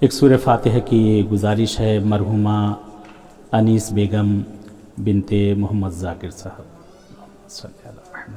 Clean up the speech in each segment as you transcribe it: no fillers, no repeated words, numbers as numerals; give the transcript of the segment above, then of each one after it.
ایک سورہ فاتحہ کی گزارش ہے مرحومہ انیس بیگم بنت محمد ذاکر صاحب صلی اللہ علیہ وسلم۔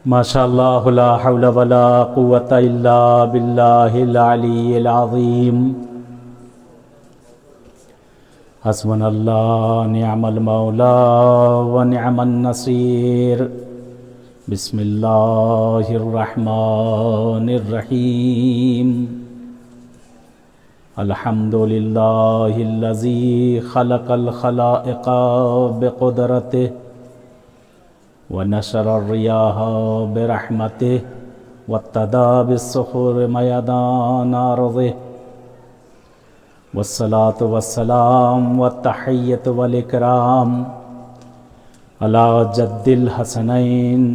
ماشاء اللہ لا حول ولا قوۃ الا باللہ العلی العظیم، حسبنا اللہ نعم المولا ونعم النصیر، بسم اللہ الرحمن الرحیم، الحمد للہ الذی خلق الخلائق بقدرتہ ونشر الریاح برحمته وابتدى بالصخور میدان ارضه، والصلاة والسلام والتحیۃ والاکرام علی جد الحسنین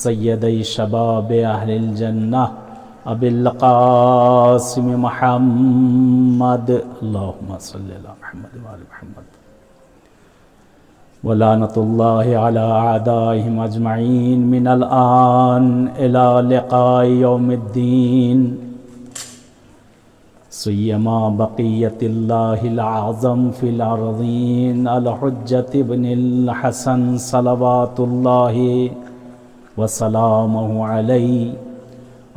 سیدی شباب اہل الجنہ ابی القاسم محمد، اللہم صلی علی محمد وآل محمد، ولعنۃ اللہ علی اعدائہم اجمعین من الآن الی لقاء یوم الدین، سیما بقیت اللہ العظم فی الارضین الحجۃ ابن الحسن صلوات اللہ وسلامہ علیہ،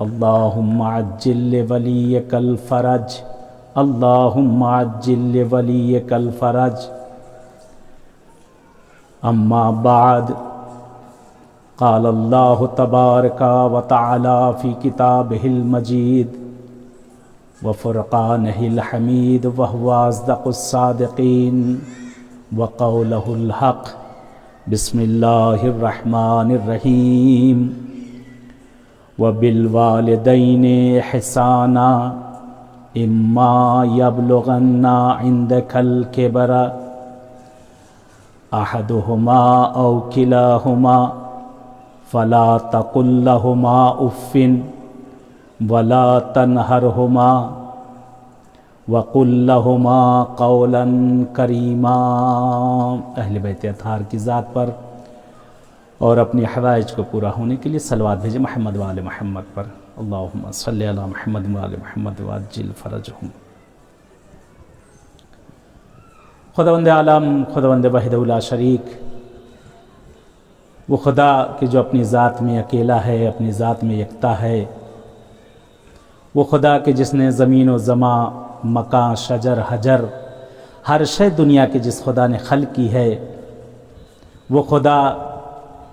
اللہم عجل لولیک الفرج، اللہم عجل لولیک الفرج۔ اما بعد، قال اللہ تبارک و تعالی فی کتابہ المجید وفرقانہ الحمید وہو اصدق الصادقین وقولہ الحق، بسم اللہ الرحمن الرحیم، وبالوالدین احسانا اما یبلغن عندک الکبر احدہما او کلاہما فلا تقل لہما اف ولا تنہرہما وقل لہما قولا کریما۔ اہل بیت اطہار کی ذات پر اور اپنی حوائج کو پورا ہونے کے لیے صلوات بھیجے محمد وآل محمد پر، اللہم صلی علی محمد وآل محمد وعجل فرجہم۔ خداوند عالم، خداوند وحدہ لا شریک، وہ خدا کہ جو اپنی ذات میں اکیلا ہے، اپنی ذات میں یکتا ہے، وہ خدا کہ جس نے زمین و زماں، مکان، شجر، حجر، ہر شے دنیا کے جس خدا نے خلق کی ہے، وہ خدا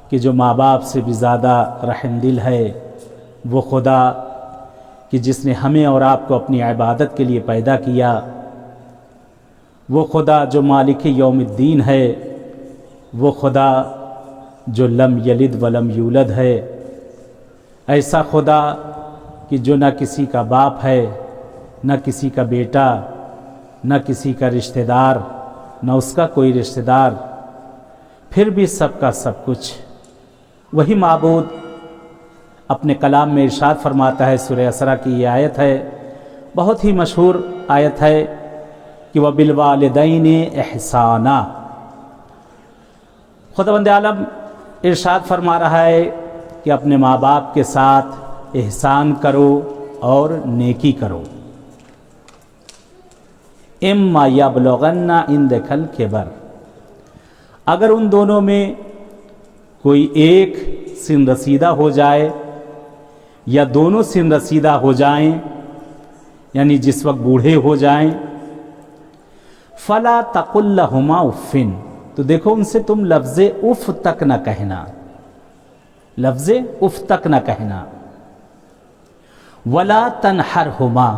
کہ جو ماں باپ سے بھی زیادہ رحم دل ہے، وہ خدا کہ جس نے ہمیں اور آپ کو اپنی عبادت کے لیے پیدا کیا، وہ خدا جو مالک یوم الدین ہے، وہ خدا جو لم یلد ولم یولد ہے، ایسا خدا کہ جو نہ کسی کا باپ ہے، نہ کسی کا بیٹا، نہ کسی کا رشتہ دار، نہ اس کا کوئی رشتہ دار، پھر بھی سب کا سب کچھ، وہی معبود اپنے کلام میں ارشاد فرماتا ہے۔ سورہ اسراء کی یہ آیت ہے، بہت ہی مشہور آیت ہے کہ وَبِالْوَالِدَيْنِ احسانا، خداوند عالم ارشاد فرما رہا ہے کہ اپنے ماں باپ کے ساتھ احسان کرو اور نیکی کرو۔ اما یبلغن عندک الکبر، اگر ان دونوں میں کوئی ایک سن رسیدہ ہو جائے یا دونوں سن رسیدہ ہو جائیں، یعنی جس وقت بوڑھے ہو جائیں، فلا تقل لہما اف، تو دیکھو ان سے تم لفظ اف تک نہ کہنا، لفظ اف تک نہ کہنا، ولا تنہرہما،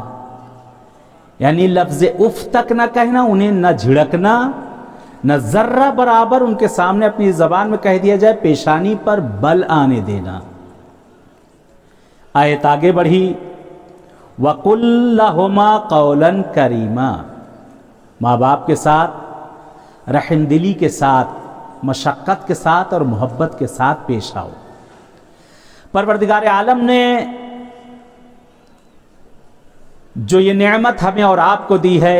یعنی لفظ اف تک نہ کہنا، انہیں نہ جھڑکنا، نہ ذرہ برابر ان کے سامنے اپنی زبان میں کہہ دیا جائے پیشانی پر بل آنے دینا۔ آیت آگے بڑھی، وَقُلْ لَهُمَا قَوْلًا كَرِيمًا، ماں باپ کے ساتھ رحم دلی کے ساتھ، مشقت کے ساتھ اور محبت کے ساتھ پیش آؤ۔ پروردگار عالم نے جو یہ نعمت ہمیں اور آپ کو دی ہے،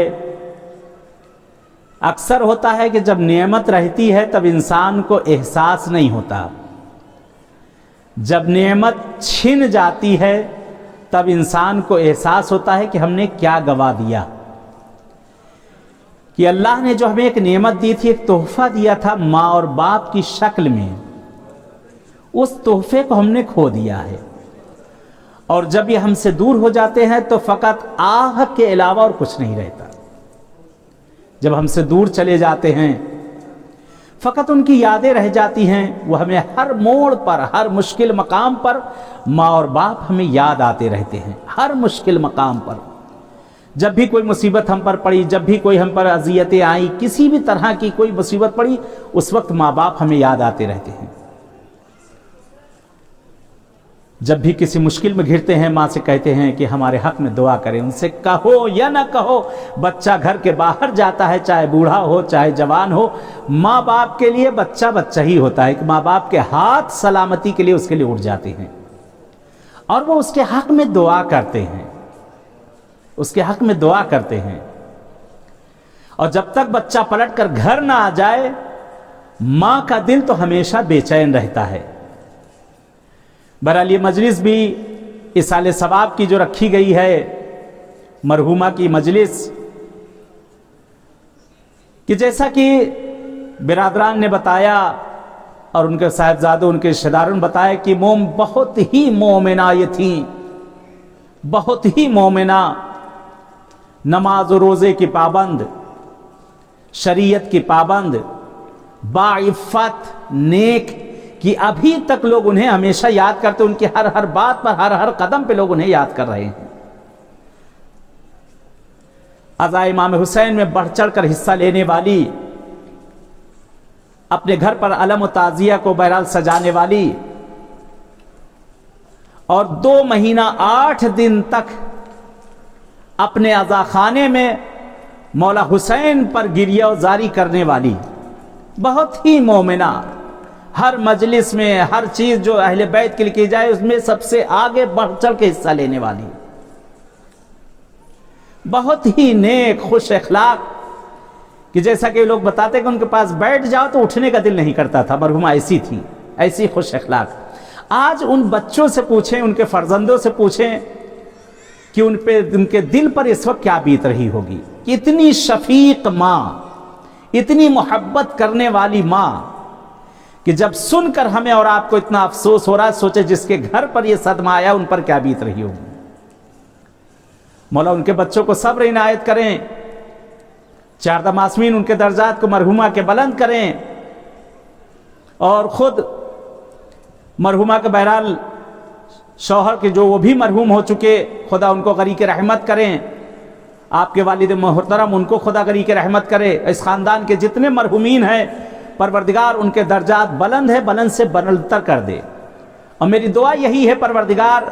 اکثر ہوتا ہے کہ جب نعمت رہتی ہے تب انسان کو احساس نہیں ہوتا، جب نعمت چھن جاتی ہے تب انسان کو احساس ہوتا ہے کہ ہم نے کیا گوا دیا، کہ اللہ نے جو ہمیں ایک نعمت دی تھی، ایک تحفہ دیا تھا ماں اور باپ کی شکل میں، اس تحفے کو ہم نے کھو دیا ہے۔ اور جب یہ ہم سے دور ہو جاتے ہیں تو فقط آہ کے علاوہ اور کچھ نہیں رہتا۔ جب ہم سے دور چلے جاتے ہیں فقط ان کی یادیں رہ جاتی ہیں، وہ ہمیں ہر موڑ پر، ہر مشکل مقام پر ماں اور باپ ہمیں یاد آتے رہتے ہیں، ہر مشکل مقام پر۔ جب بھی کوئی مصیبت ہم پر پڑی، جب بھی کوئی ہم پر اذیتیں آئیں، کسی بھی طرح کی کوئی مصیبت پڑی، اس وقت ماں باپ ہمیں یاد آتے رہتے ہیں۔ جب بھی کسی مشکل میں گھرتے ہیں ماں سے کہتے ہیں کہ ہمارے حق میں دعا کریں، ان سے کہو یا نہ کہو، بچہ گھر کے باہر جاتا ہے، چاہے بوڑھا ہو چاہے جوان ہو، ماں باپ کے لیے بچہ بچہ ہی ہوتا ہے، کہ ماں باپ کے ہاتھ سلامتی کے لیے اس کے لیے اٹھ جاتے ہیں اور وہ اس کے حق میں دعا کرتے ہیں، اس کے حق میں دعا کرتے ہیں۔ اور جب تک بچہ پلٹ کر گھر نہ آ جائے، ماں کا دل تو ہمیشہ بے چین رہتا ہے۔ بہرحال یہ مجلس بھی ایصال ثواب کی جو رکھی گئی ہے، مرحومہ کی مجلس، کہ جیسا کہ برادران نے بتایا اور ان کے صاحبزادوں، ان کے رشتہ داروں نے بتایا کہ بہت ہی مومنہ یہ تھیں، بہت ہی مومنہ، نماز و روزے کی پابند، شریعت کی پابند، باعفت، نیک، کہ ابھی تک لوگ انہیں ہمیشہ یاد کرتے، ان کی ہر بات پر، ہر قدم پہ لوگ انہیں یاد کر رہے ہیں۔ عزا امام حسین میں بڑھ چڑھ کر حصہ لینے والی، اپنے گھر پر علم و تعزیہ کو بہرحال سجانے والی، اور 2 مہینہ 8 دن تک اپنے عزا خانے میں مولا حسین پر گریہ وزاری کرنے والی، بہت ہی مومنہ، ہر مجلس میں ہر چیز جو اہل بیت کے لیے کی جائے اس میں سب سے آگے بڑھ چڑھ کے حصہ لینے والی، بہت ہی نیک، خوش اخلاق، کہ جیسا کہ لوگ بتاتے کہ ان کے پاس بیٹھ جاؤ تو اٹھنے کا دل نہیں کرتا تھا، مرحومہ ایسی تھی، ایسی خوش اخلاق۔ آج ان بچوں سے پوچھیں، ان کے فرزندوں سے پوچھیں کہ ان کے دل پر اس وقت کیا بیت رہی ہوگی، کہ اتنی شفیق ماں، اتنی محبت کرنے والی ماں، کہ جب سن کر ہمیں اور آپ کو اتنا افسوس ہو رہا ہے، سوچے جس کے گھر پر یہ صدمہ آیا ان پر کیا بیت رہی ہوگی۔ مولا ان کے بچوں کو صبر عنایت کریں، 4 معصومین ان کے درجات کو مرحومہ کے بلند کریں، اور خود مرحومہ کے بہرحال شوہر کے جو وہ بھی مرحوم ہو چکے، خدا ان کو غریق رحمت کریں، آپ کے والد محترم ان کو خدا غریق رحمت کرے، اس خاندان کے جتنے مرحومین ہیں پروردگار ان کے درجات بلند ہے، بلند سے بلندتر کر دے۔ اور میری دعا یہی ہے، پروردگار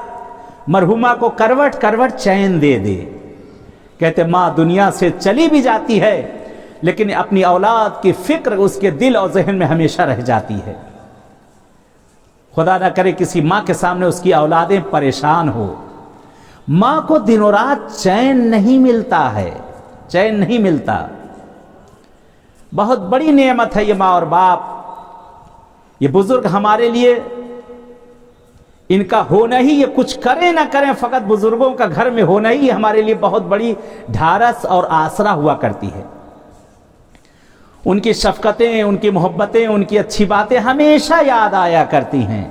مرحومہ کو کروٹ کروٹ چین دے دے۔ کہتے ماں دنیا سے چلی بھی جاتی ہے لیکن اپنی اولاد کی فکر اس کے دل اور ذہن میں ہمیشہ رہ جاتی ہے۔ خدا نہ کرے کسی ماں کے سامنے اس کی اولادیں پریشان ہو، ماں کو دن و رات چین نہیں ملتا ہے، چین نہیں ملتا۔ بہت بڑی نعمت ہے یہ ماں اور باپ، یہ بزرگ ہمارے لیے، ان کا ہونا ہی، یہ کچھ کریں نہ کریں، فقط بزرگوں کا گھر میں ہونا ہی ہمارے لیے بہت بڑی ڈھارس اور آسرا ہوا کرتی ہے۔ ان کی شفقتیں، ان کی محبتیں، ان کی اچھی باتیں ہمیشہ یاد آیا کرتی ہیں،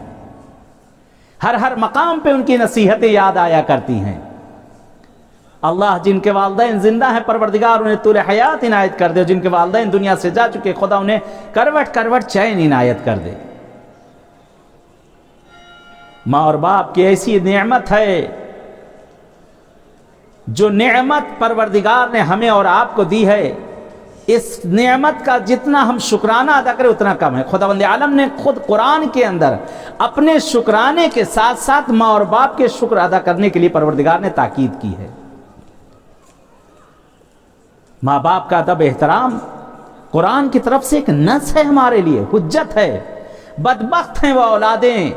ہر مقام پہ ان کی نصیحتیں یاد آیا کرتی ہیں۔ اللہ جن کے والدین زندہ ہیں پروردگار انہیں طول حیات عنایت کر دے، جن کے والدین دنیا سے جا چکے خدا انہیں کروٹ کروٹ چین عنایت کر دے۔ ماں اور باپ کی ایسی نعمت ہے، جو نعمت پروردگار نے ہمیں اور آپ کو دی ہے، اس نعمت کا جتنا ہم شکرانہ ادا کریں اتنا کم ہے۔ خداوند عالم نے خود قرآن کے اندر اپنے شکرانے کے ساتھ ساتھ ماں اور باپ کے شکر ادا کرنے کے لیے پروردگار نے تاکید کی ہے۔ ماں باپ کا ادب احترام قرآن کی طرف سے ایک نص ہے ہمارے لیے، حجت ہے۔ بدبخت ہیں وہ اولادیں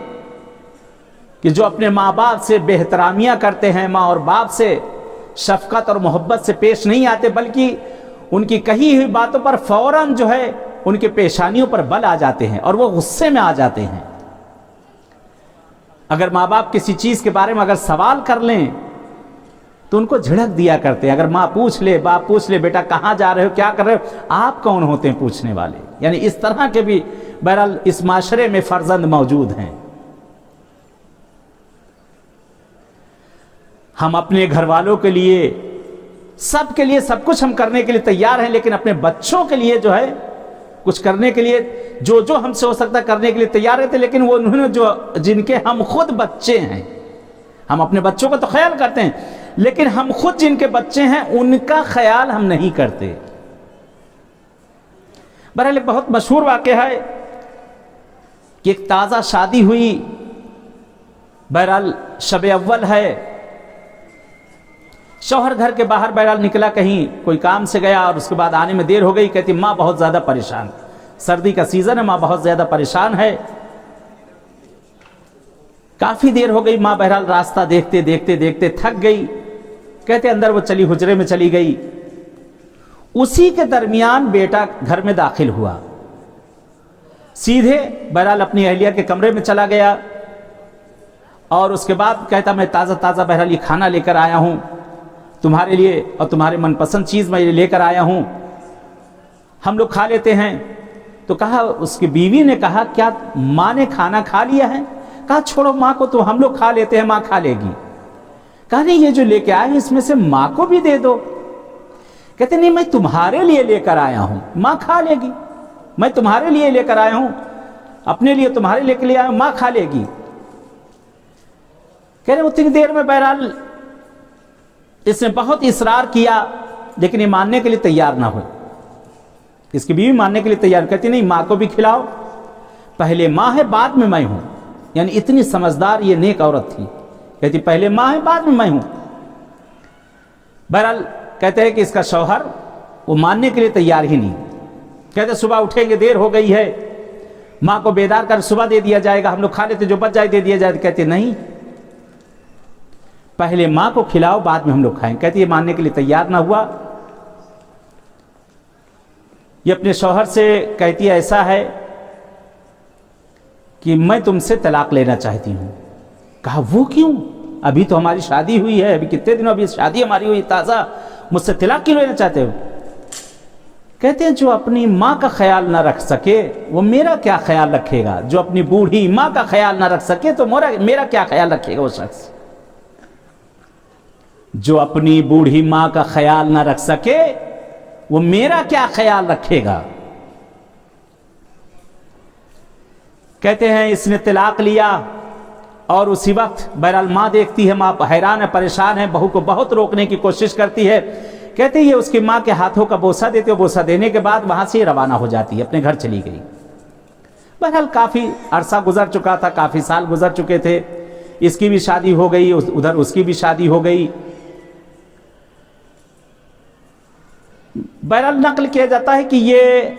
کہ جو اپنے ماں باپ سے بے احترامیاں کرتے ہیں، ماں اور باپ سے شفقت اور محبت سے پیش نہیں آتے، بلکہ ان کی کہی ہوئی باتوں پر فوراً جو ہے ان کے پیشانیوں پر بل آ جاتے ہیں اور وہ غصے میں آ جاتے ہیں۔ اگر ماں باپ کسی چیز کے بارے میں اگر سوال کر لیں تو ان کو جھڑک دیا کرتے ہیں۔ اگر ماں پوچھ لے، باپ پوچھ لے، بیٹا کہاں جا رہے ہو، کیا کر رہے ہو، آپ کون ہوتے ہیں پوچھنے والے؟ یعنی اس طرح کے بھی بہرحال اس معاشرے میں فرزند موجود ہیں۔ ہم اپنے گھر والوں کے لیے سب کے لیے سب کچھ ہم کرنے کے لیے تیار ہیں، لیکن اپنے بچوں کے لیے جو ہے کچھ کرنے کے لیے جو ہم سے ہو سکتا ہے کرنے کے لیے تیار رہتے، لیکن وہ انہوں نے جن کے ہم خود بچے ہیں، ہم اپنے بچوں کا تو خیال کرتے ہیں، لیکن ہم خود جن کے بچے ہیں ان کا خیال ہم نہیں کرتے۔ بہرحال ایک بہت مشہور واقعہ ہے کہ ایک تازہ شادی ہوئی، بہرحال شب اول ہے، شوہر گھر کے باہر بہرحال نکلا، کہیں کوئی کام سے گیا اور اس کے بعد آنے میں دیر ہو گئی۔ کہتی ماں بہت زیادہ پریشان، سردی کا سیزن ہے، ماں بہت زیادہ پریشان ہے، کافی دیر ہو گئی۔ ماں بہرحال راستہ دیکھتے دیکھتے دیکھتے تھک گئی، کہتے اندر وہ چلی حجرے میں چلی گئی۔ اسی کے درمیان بیٹا گھر میں داخل ہوا، سیدھے بہرحال اپنی اہلیہ کے کمرے میں چلا گیا اور اس کے بعد کہتا میں تازہ تازہ بہرحال یہ کھانا لے کر آیا ہوں تمہارے لیے اور تمہارے من پسند چیز میں یہ لے کر آیا ہوں، ہم لوگ کھا لیتے ہیں۔ تو کہا، اس کی بیوی نے کہا کیا ماں نے کھانا کھا لیا ہے؟ کہا چھوڑو ماں کو، تو ہم لوگ کھا لیتے ہیں، ماں کھا لے گی۔ کہا نہیں، یہ جو لے کے آئے ہیں اس میں سے ماں کو بھی دے دو۔ کہتے نہیں، میں تمہارے لیے لے کر آیا ہوں، ماں کھا لے گی، میں تمہارے لیے لے کر آیا ہوں، اپنے لیے تمہارے لے کے لے آیا ہوں، ماں کھا لے گی۔ کہہ رہے اتنی دیر میں بہرحال اس نے بہت اصرار کیا، لیکن یہ ماننے کے لیے تیار نہ ہوئی۔ اس کی بیوی ماننے کے لیے تیار، کہتی نہیں، ماں کو بھی کھلاؤ، پہلے ماں ہے بعد میں میں ہوں۔ یعنی اتنی سمجھدار یہ نیک عورت تھی، کہتی پہلے ماں ہے بعد میں ہوں۔ بہرحال کہتے ہیں کہ اس کا شوہر وہ ماننے کے لیے تیار ہی نہیں، کہتے صبح اٹھیں گے، دیر ہو گئی ہے، ماں کو بیدار کر صبح دے دیا جائے گا، ہم لوگ کھا لیتے، جو بچ جائے دے دیا جائے۔ کہتے نہیں، پہلے ماں کو کھلاؤ بعد میں ہم لوگ کھائیں۔ کہتی یہ ماننے کے لیے تیار نہ ہوا۔ یہ اپنے شوہر سے کہتی ایسا ہے کہ میں تم سے طلاق لینا چاہتی ہوں۔ کہا وہ کیوں؟ ابھی تو ہماری شادی ہوئی ہے، ابھی کتنے دنوں ابھی شادی ہماری ہوئی تازہ، مجھ سے طلاق کیوں لینا چاہتے ہو؟ کہتے ہیں جو اپنی ماں کا خیال نہ رکھ سکے وہ میرا کیا خیال رکھے گا، جو اپنی بوڑھی ماں کا خیال نہ رکھ سکے تو میرا کیا خیال رکھے گا وہ شخص، جو اپنی بوڑھی ماں کا خیال نہ رکھ سکے وہ میرا کیا خیال رکھے گا۔ کہتے ہیں اس نے طلاق لیا اور اسی وقت بہرحال ماں دیکھتی ہے، ماں حیران ہے، پریشان ہے، بہو کو بہت روکنے کی کوشش کرتی ہے۔ کہتے ہیں یہ اس کی ماں کے ہاتھوں کا بوسہ دیتے، بوسہ دینے کے بعد وہاں سے روانہ ہو جاتی ہے، اپنے گھر چلی گئی۔ بہرحال کافی عرصہ گزر چکا تھا، کافی سال گزر چکے تھے، اس کی بھی شادی ہو گئی، ادھر اس کی بھی شادی ہو گئی۔ بہرحال نقل کیا جاتا ہے کہ یہ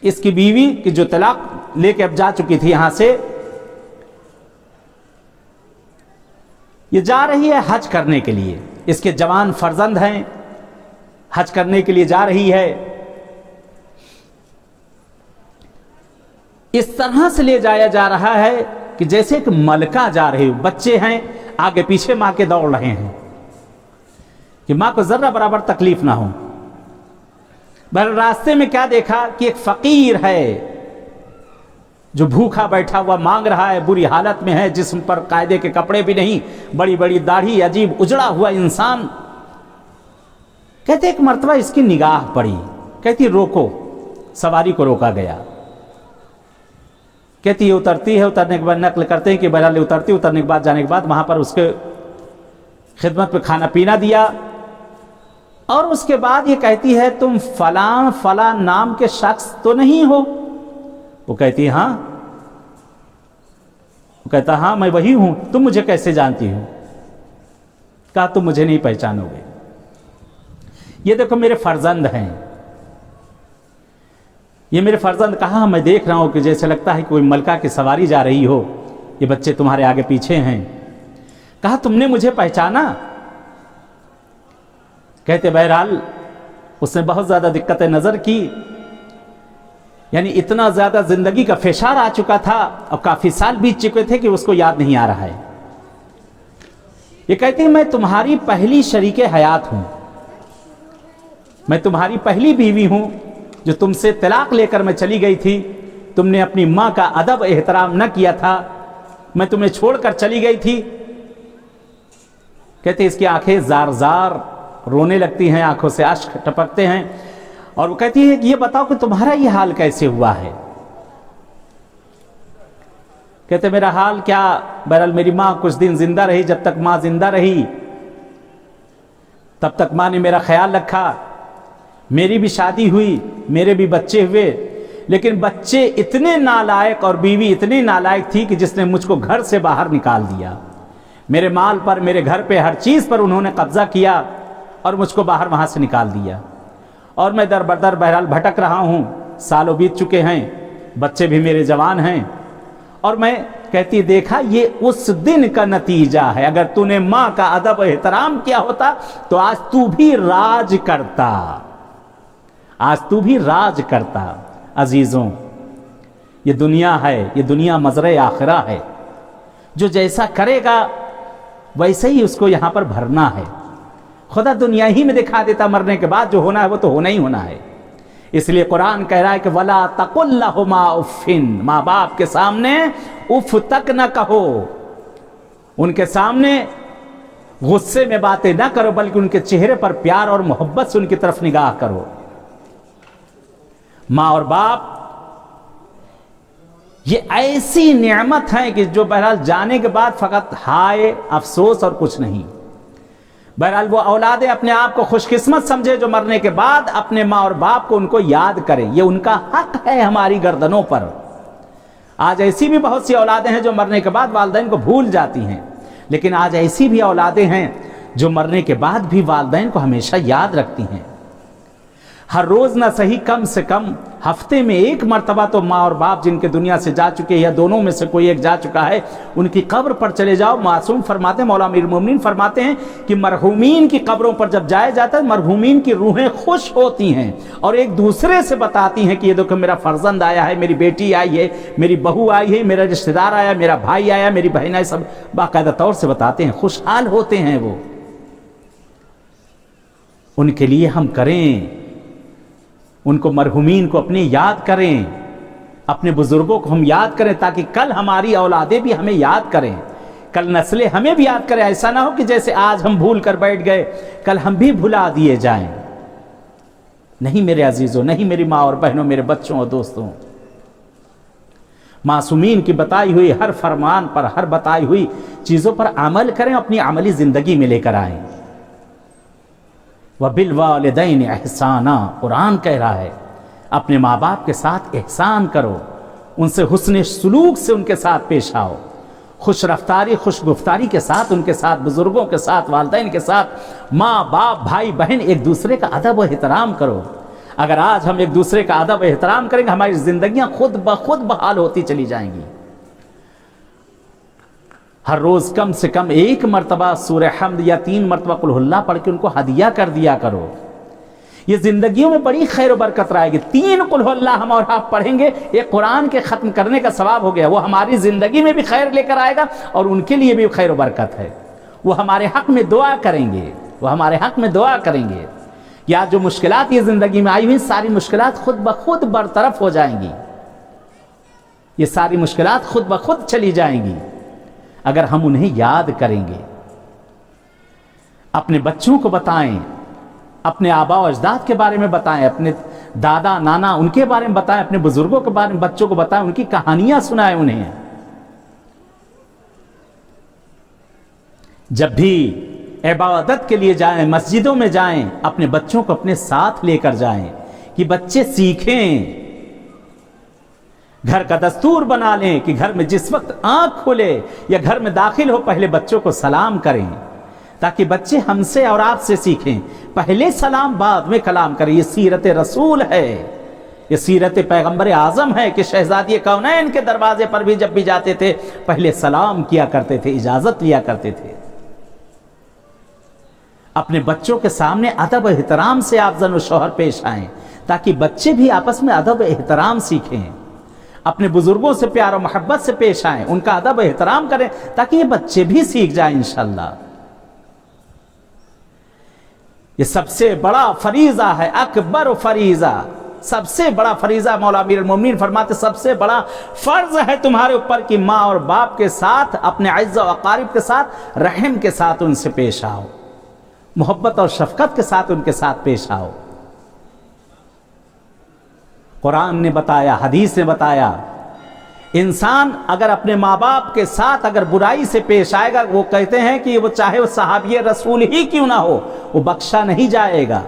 اس کی بیوی کی جو طلاق لے کے اب جا چکی تھی یہاں سے، یہ جا رہی ہے حج کرنے کے لیے، اس کے جوان فرزند ہیں، حج کرنے کے لیے جا رہی ہے۔ اس طرح سے لے جایا جا رہا ہے کہ جیسے ایک ملکہ جا رہی ہو، بچے ہیں آگے پیچھے ماں کے دوڑ رہے ہیں کہ ماں کو ذرہ برابر تکلیف نہ ہو۔ بہر راستے میں کیا دیکھا کہ ایک فقیر ہے جو بھوکا بیٹھا ہوا مانگ رہا ہے، بری حالت میں ہے، جسم پر قاعدے کے کپڑے بھی نہیں، بڑی بڑی داڑھی، عجیب اجڑا ہوا انسان۔ کہتے ایک مرتبہ اس کی نگاہ پڑی، کہتی روکو، سواری کو روکا گیا۔ کہتی یہ اترتی ہے، اترنے کے بعد نقل کرتے ہیں کہ بہرحال اترتی، اترنے کے بعد جانے کے بعد وہاں پر اس کے خدمت پہ کھانا پینا دیا، اور اس کے بعد یہ کہتی ہے تم فلاں فلاں نام کے شخص تو نہیں ہو؟ وہ کہتی ہاں، وہ کہتا ہاں میں وہی ہوں، تم مجھے کیسے جانتی ہو؟ کہا تم مجھے نہیں پہچانو گے۔ یہ دیکھو میرے فرزند ہیں، یہ میرے فرزند کہاں، میں دیکھ رہا ہوں کہ جیسے لگتا ہے کہ کوئی ملکہ کی سواری جا رہی ہو، یہ بچے تمہارے آگے پیچھے ہیں۔ کہا تم نے مجھے پہچانا؟ کہتے بہرحال اس نے بہت زیادہ دقت نظر کی، یعنی اتنا زیادہ زندگی کا فشار آ چکا تھا اور کافی سال بیت چکے تھے کہ اس کو یاد نہیں آ رہا ہے۔ یہ کہتے ہیں میں تمہاری پہلی شریک حیات ہوں، میں تمہاری پہلی بیوی ہوں جو تم سے طلاق لے کر میں چلی گئی تھی، تم نے اپنی ماں کا ادب احترام نہ کیا تھا، میں تمہیں چھوڑ کر چلی گئی تھی۔ کہتے اس کی آنکھیں زار زار رونے لگتی ہیں، آنکھوں سے اشک ٹپکتے ہیں، اور وہ کہتی ہے کہ یہ بتاؤ کہ تمہارا یہ حال کیسے ہوا ہے؟ کہتے میرا حال کیا، بہرحال میری ماں کچھ دن زندہ رہی، جب تک ماں زندہ رہی تب تک ماں نے میرا خیال رکھا، میری بھی شادی ہوئی، میرے بھی بچے ہوئے، لیکن بچے اتنے نالائق اور بیوی اتنی نالائق تھی کہ جس نے مجھ کو گھر سے باہر نکال دیا، میرے مال پر، میرے گھر پہ، ہر چیز پر انہوں نے قبضہ کیا اور مجھ کو باہر وہاں سے نکال دیا، اور میں در بدر بہرحال بھٹک رہا ہوں، سالوں بیت چکے ہیں، بچے بھی میرے جوان ہیں، اور میں کہتی دیکھا یہ اس دن کا نتیجہ ہے، اگر تو نے ماں کا ادب و احترام کیا ہوتا تو آج تو بھی راج کرتا، آج تو بھی راج کرتا۔ عزیزوں یہ دنیا ہے، یہ دنیا مزرعہ آخرہ ہے، جو جیسا کرے گا ویسے ہی اس کو یہاں پر بھرنا ہے۔ خدا دنیا ہی میں دکھا دیتا، مرنے کے بعد جو ہونا ہے وہ تو ہونا ہی ہونا ہے۔ اس لیے قرآن کہہ رہا ہے کہ وَلَا تَقُلْ لَهُمَا اُفٍّ، ماں باپ کے سامنے اف تک نہ کہو، ان کے سامنے غصے میں باتیں نہ کرو، بلکہ ان کے چہرے پر پیار اور محبت سے ان کی طرف نگاہ کرو۔ ماں اور باپ یہ ایسی نعمت ہے کہ جو بہرحال جانے کے بعد فقط ہائے افسوس اور کچھ نہیں۔ بہرحال وہ اولادیں اپنے آپ کو خوش قسمت سمجھے جو مرنے کے بعد اپنے ماں اور باپ کو ان کو یاد کرے، یہ ان کا حق ہے ہماری گردنوں پر۔ آج ایسی بھی بہت سی اولادیں ہیں جو مرنے کے بعد والدین کو بھول جاتی ہیں، لیکن آج ایسی بھی اولادیں ہیں جو مرنے کے بعد بھی والدین کو ہمیشہ یاد رکھتی ہیں۔ ہر روز نہ صحیح کم سے کم ہفتے میں ایک مرتبہ تو ماں اور باپ جن کے دنیا سے جا چکے یا دونوں میں سے کوئی ایک جا چکا ہے ان کی قبر پر چلے جاؤ۔ معصوم فرماتے ہیں، مولا امیر المومنین فرماتے ہیں کہ مرحومین کی قبروں پر جب جایا جاتا ہے مرحومین کی روحیں خوش ہوتی ہیں اور ایک دوسرے سے بتاتی ہیں کہ یہ دیکھو میرا فرزند آیا ہے، میری بیٹی آئی ہے، میری بہو آئی ہے، میرا رشتہ دار آیا، میرا بھائی آیا، میری بہن آئی، سب باقاعدہ طور سے بتاتے ہیں، خوشحال ہوتے ہیں وہ۔ ان کے لیے ہم کریں، ان کو مرحومین کو اپنے یاد کریں، اپنے بزرگوں کو ہم یاد کریں تاکہ کل ہماری اولادیں بھی ہمیں یاد کریں، کل نسلیں ہمیں بھی یاد کریں۔ ایسا نہ ہو کہ جیسے آج ہم بھول کر بیٹھ گئے کل ہم بھی بھلا دیے جائیں۔ نہیں میرے عزیزوں، نہیں میری ماں اور بہنوں، میرے بچوں اور دوستوں، معصومین کی بتائی ہوئی ہر فرمان پر، ہر بتائی ہوئی چیزوں پر عمل کریں، اپنی عملی زندگی میں لے کر آئیں۔ وَبِالْوَالِدَيْنِ إِحْسَانًا، قرآن کہہ رہا ہے اپنے ماں باپ کے ساتھ احسان کرو، ان سے حسن سلوک سے ان کے ساتھ پیش آؤ، خوش رفتاری خوش گفتاری کے ساتھ ان کے ساتھ، بزرگوں کے ساتھ، والدین کے ساتھ، ماں باپ بھائی بہن ایک دوسرے کا ادب و احترام کرو۔ اگر آج ہم ایک دوسرے کا ادب و احترام کریں گے ہماری زندگیاں خود بخود بحال ہوتی چلی جائیں گی۔ ہر روز کم سے کم ایک مرتبہ سورہ حمد یا 3 مرتبہ قل اللہ پڑھ کے ان کو ہدیہ کر دیا کرو، یہ زندگیوں میں بڑی خیر و برکت رائے گی۔ 3 قل اللہ ہم اور آپ پڑھیں گے، یہ قرآن کے ختم کرنے کا ثواب ہو گیا، وہ ہماری زندگی میں بھی خیر لے کر آئے گا اور ان کے لیے بھی خیر و برکت ہے۔ وہ ہمارے حق میں دعا کریں گے، وہ ہمارے حق میں دعا کریں گے، یا جو مشکلات یہ زندگی میں آئی ہوئی ساری مشکلات خود بخود برطرف ہو جائیں گی، یہ ساری مشکلات خود بخود چلی جائیں گی اگر ہم انہیں یاد کریں گے۔ اپنے بچوں کو بتائیں، اپنے آباء و اجداد کے بارے میں بتائیں، اپنے دادا نانا ان کے بارے میں بتائیں، اپنے بزرگوں کے بارے میں بچوں کو بتائیں، ان کی کہانیاں سنائیں انہیں۔ جب بھی عبادت کے لیے جائیں، مسجدوں میں جائیں، اپنے بچوں کو اپنے ساتھ لے کر جائیں کہ بچے سیکھیں۔ گھر کا دستور بنا لیں کہ گھر میں جس وقت آنکھ کھلے یا گھر میں داخل ہو پہلے بچوں کو سلام کریں، تاکہ بچے ہم سے اور آپ سے سیکھیں۔ پہلے سلام بعد میں کلام کرے. یہ سیرت رسول ہے, یہ سیرت پیغمبر اعظم ہے کہ شہزادی کونین کے دروازے پر بھی جب بھی جاتے تھے پہلے سلام کیا کرتے تھے, اجازت لیا کرتے تھے. اپنے بچوں کے سامنے ادب و احترام سے آپ زن و شوہر پیش آئیں تاکہ بچے بھی آپس میں ادب و احترام سیکھیں. اپنے بزرگوں سے پیار و محبت سے پیش آئیں, ان کا ادب و احترام کریں تاکہ یہ بچے بھی سیکھ جائیں انشاءاللہ. یہ سب سے بڑا فریضہ ہے, اکبر فریضہ, سب سے بڑا فریضہ. مولا امیر المومنین فرماتے سب سے بڑا فرض ہے تمہارے اوپر کہ ماں اور باپ کے ساتھ, اپنے اعزاء و اقارب کے ساتھ, رحم کے ساتھ ان سے پیش آؤ, محبت اور شفقت کے ساتھ ان کے ساتھ پیش آؤ. قرآن نے بتایا, حدیث نے بتایا, انسان اگر اپنے ماں باپ کے ساتھ اگر برائی سے پیش آئے گا, وہ کہتے ہیں کہ وہ چاہے وہ صحابی رسول ہی کیوں نہ ہو وہ بخشا نہیں جائے گا.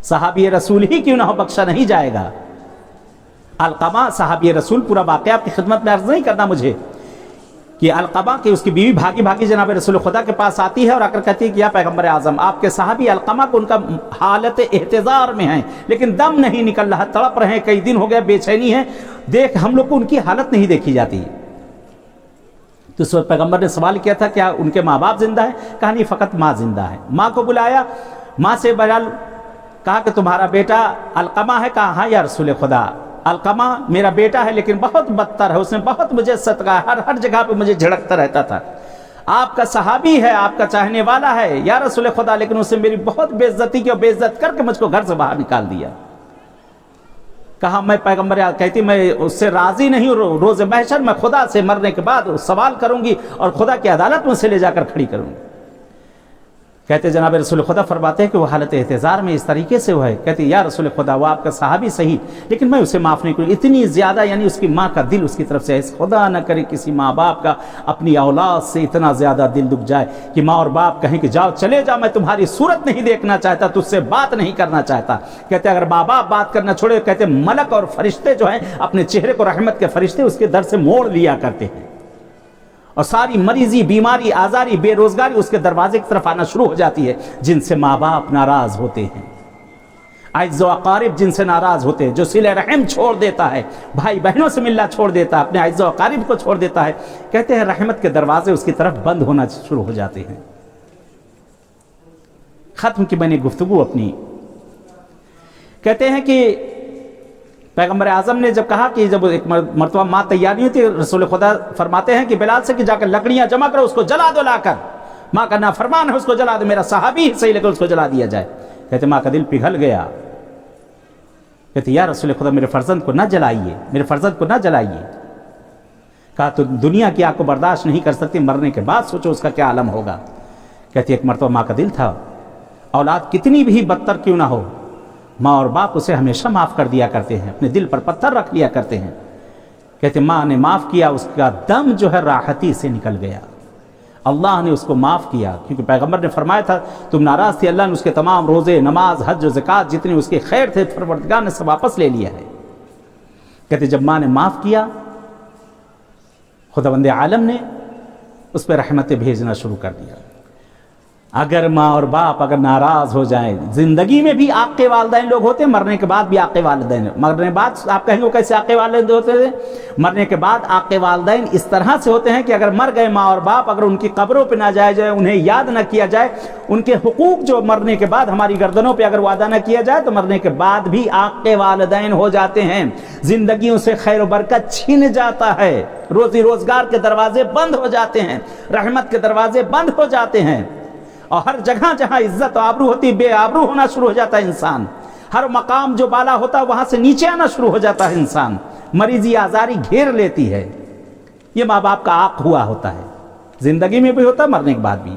صحابی رسول ہی کیوں نہ ہو بخشا نہیں جائے گا. علقمہ صحابی رسول, پورا واقعہ آپ کی خدمت میں عرض نہیں کرنا مجھے, کہ علقمہ کی اس کی بیوی بھاگی بھاگی جناب رسول خدا کے پاس آتی ہے اور آ کر کہتی ہے کہ یا پیغمبر اعظم, آپ کے صحابی علقمہ کو ان کا حالت احتضار میں ہیں لیکن دم نہیں نکل رہا, تڑپ رہے ہیں, کئی دن ہو گئے, بے چینی ہے, دیکھ ہم لوگ کو ان کی حالت نہیں دیکھی جاتی. تو اس وقت پیغمبر نے سوال کیا تھا کیا ان کے ماں باپ زندہ ہیں؟ کہا نہیں, فقط ماں زندہ ہے. ماں کو بلایا, ماں سے بہرحال کہا کہ تمہارا بیٹا علقمہ ہے؟ کہا ہاں یا رسول خدا, علقمہ میرا بیٹا ہے لیکن بہت بدتر ہے, اس نے بہت مجھے ستگا, ہر جگہ پہ مجھے جھڑکتا رہتا تھا. آپ کا صحابی ہے, آپ کا چاہنے والا ہے یا رسول خدا, لیکن اس نے میری بہت بے عزتی کی اور بے عزت کر کے مجھ کو گھر سے باہر نکال دیا. کہا میں پیغمبر کہتی میں اس سے راضی نہیں ہوں, روز محشر میں خدا سے مرنے کے بعد سوال کروں گی اور خدا کی عدالت میں سے لے جا کر کھڑی کروں گی. کہتے جناب رسول خدا فرماتے ہیں کہ وہ حالت احتضار میں اس طریقے سے وہ ہے. کہتے یا رسول خدا وہ آپ کا صحابی صحیح لیکن میں اسے معاف نہیں کروں. اتنی زیادہ, یعنی اس کی ماں کا دل اس کی طرف سے, خدا نہ کرے کسی ماں باپ کا اپنی اولاد سے اتنا زیادہ دل دکھ جائے کہ ماں اور باپ کہیں کہ جاؤ چلے جاؤ, میں تمہاری صورت نہیں دیکھنا چاہتا, تجھ سے بات نہیں کرنا چاہتا. کہتے اگر ماں باپ بات کرنا چھوڑے, کہتے ملک اور فرشتے جو ہیں اپنے چہرے کو, رحمت کے فرشتے اس کے در سے موڑ لیا کرتے ہیں اور ساری مریضی, بیماری, آزاری, بے روزگاری اس کے دروازے کی طرف آنا شروع ہو جاتی ہے. جن سے ماں باپ ناراض ہوتے ہیں, اعزاء و اقارب جن سے ناراض ہوتے ہیں, جو صلہ رحم چھوڑ دیتا ہے, بھائی بہنوں سے ملنا چھوڑ دیتا ہے, اپنے اعزاء و اقارب کو چھوڑ دیتا ہے, کہتے ہیں رحمت کے دروازے اس کی طرف بند ہونا شروع ہو جاتے ہیں. ختم کی میں نے گفتگو اپنی. کہتے ہیں کہ پیغمبر اعظم نے جب کہا کہ جب ایک مرتبہ ماں تیار نہیں ہوتی, رسول خدا فرماتے ہیں کہ بلال سے کہ جا کر لکڑیاں جمع کرو, اس کو جلا دو لا کر, ماں کا نافرمان ہے اس کو جلا دو, میرا صحابی ہی صحیح لیکن اس کو جلا دیا جائے. کہتے ماں کا دل پگھل گیا. کہتے یا رسول خدا میرے فرزند کو نہ جلائیے, میرے فرزند کو نہ جلائیے. کہا تو دنیا کی آگ کو برداشت نہیں کر سکتی, مرنے کے بعد سوچو اس کا کیا عالم ہوگا. کہتی ایک مرتبہ ماں کا دل تھا, اولاد کتنی بھی بدتر کیوں نہ ہو, ماں اور باپ اسے ہمیشہ معاف کر دیا کرتے ہیں, اپنے دل پر پتھر رکھ لیا کرتے ہیں. کہتے ماں نے معاف کیا, اس کا دم جو ہے راحتی سے نکل گیا, اللہ نے اس کو معاف کیا. کیونکہ پیغمبر نے فرمایا تھا تم ناراض تھی, اللہ نے اس کے تمام روزے, نماز, حج و زکوٰۃ جتنے اس کے خیر تھے پروردگار نے سب واپس لے لیا ہے. کہتے جب ماں نے معاف کیا, خداوند عالم نے اس پہ رحمتیں بھیجنا شروع کر دیا. اگر ماں اور باپ اگر ناراض ہو جائیں, زندگی میں بھی آق کے والدین لوگ ہوتے ہیں, مرنے کے بعد بھی آق کے والدین. مرنے کے بعد آپ کہیں گے کیسے آق کے والدین ہوتے ہیں؟ مرنے کے بعد آق کے والدین اس طرح سے ہوتے ہیں کہ اگر مر گئے ماں اور باپ, اگر ان کی قبروں پہ نہ جایا جائے, انہیں یاد نہ کیا جائے, ان کے حقوق جو مرنے کے بعد ہماری گردنوں پہ اگر وہ ادا نہ کیا جائے, تو مرنے کے بعد بھی آق کے والدین ہو جاتے ہیں. زندگیوں سے خیر و برکت چھین جاتا ہے, روزی روزگار کے دروازے بند ہو جاتے ہیں, رحمت کے دروازے بند ہو جاتے ہیں, اور ہر جگہ جہاں عزت و آبرو ہوتی بے آبرو ہونا شروع ہو جاتا ہے انسان. ہر مقام جو بالا ہوتا ہے وہاں سے نیچے آنا شروع ہو جاتا ہے انسان. مریضی آزاری گھیر لیتی ہے. یہ ماں باپ کا عاق ہوا ہوتا ہے, زندگی میں بھی ہوتا ہے, مرنے کے بعد بھی.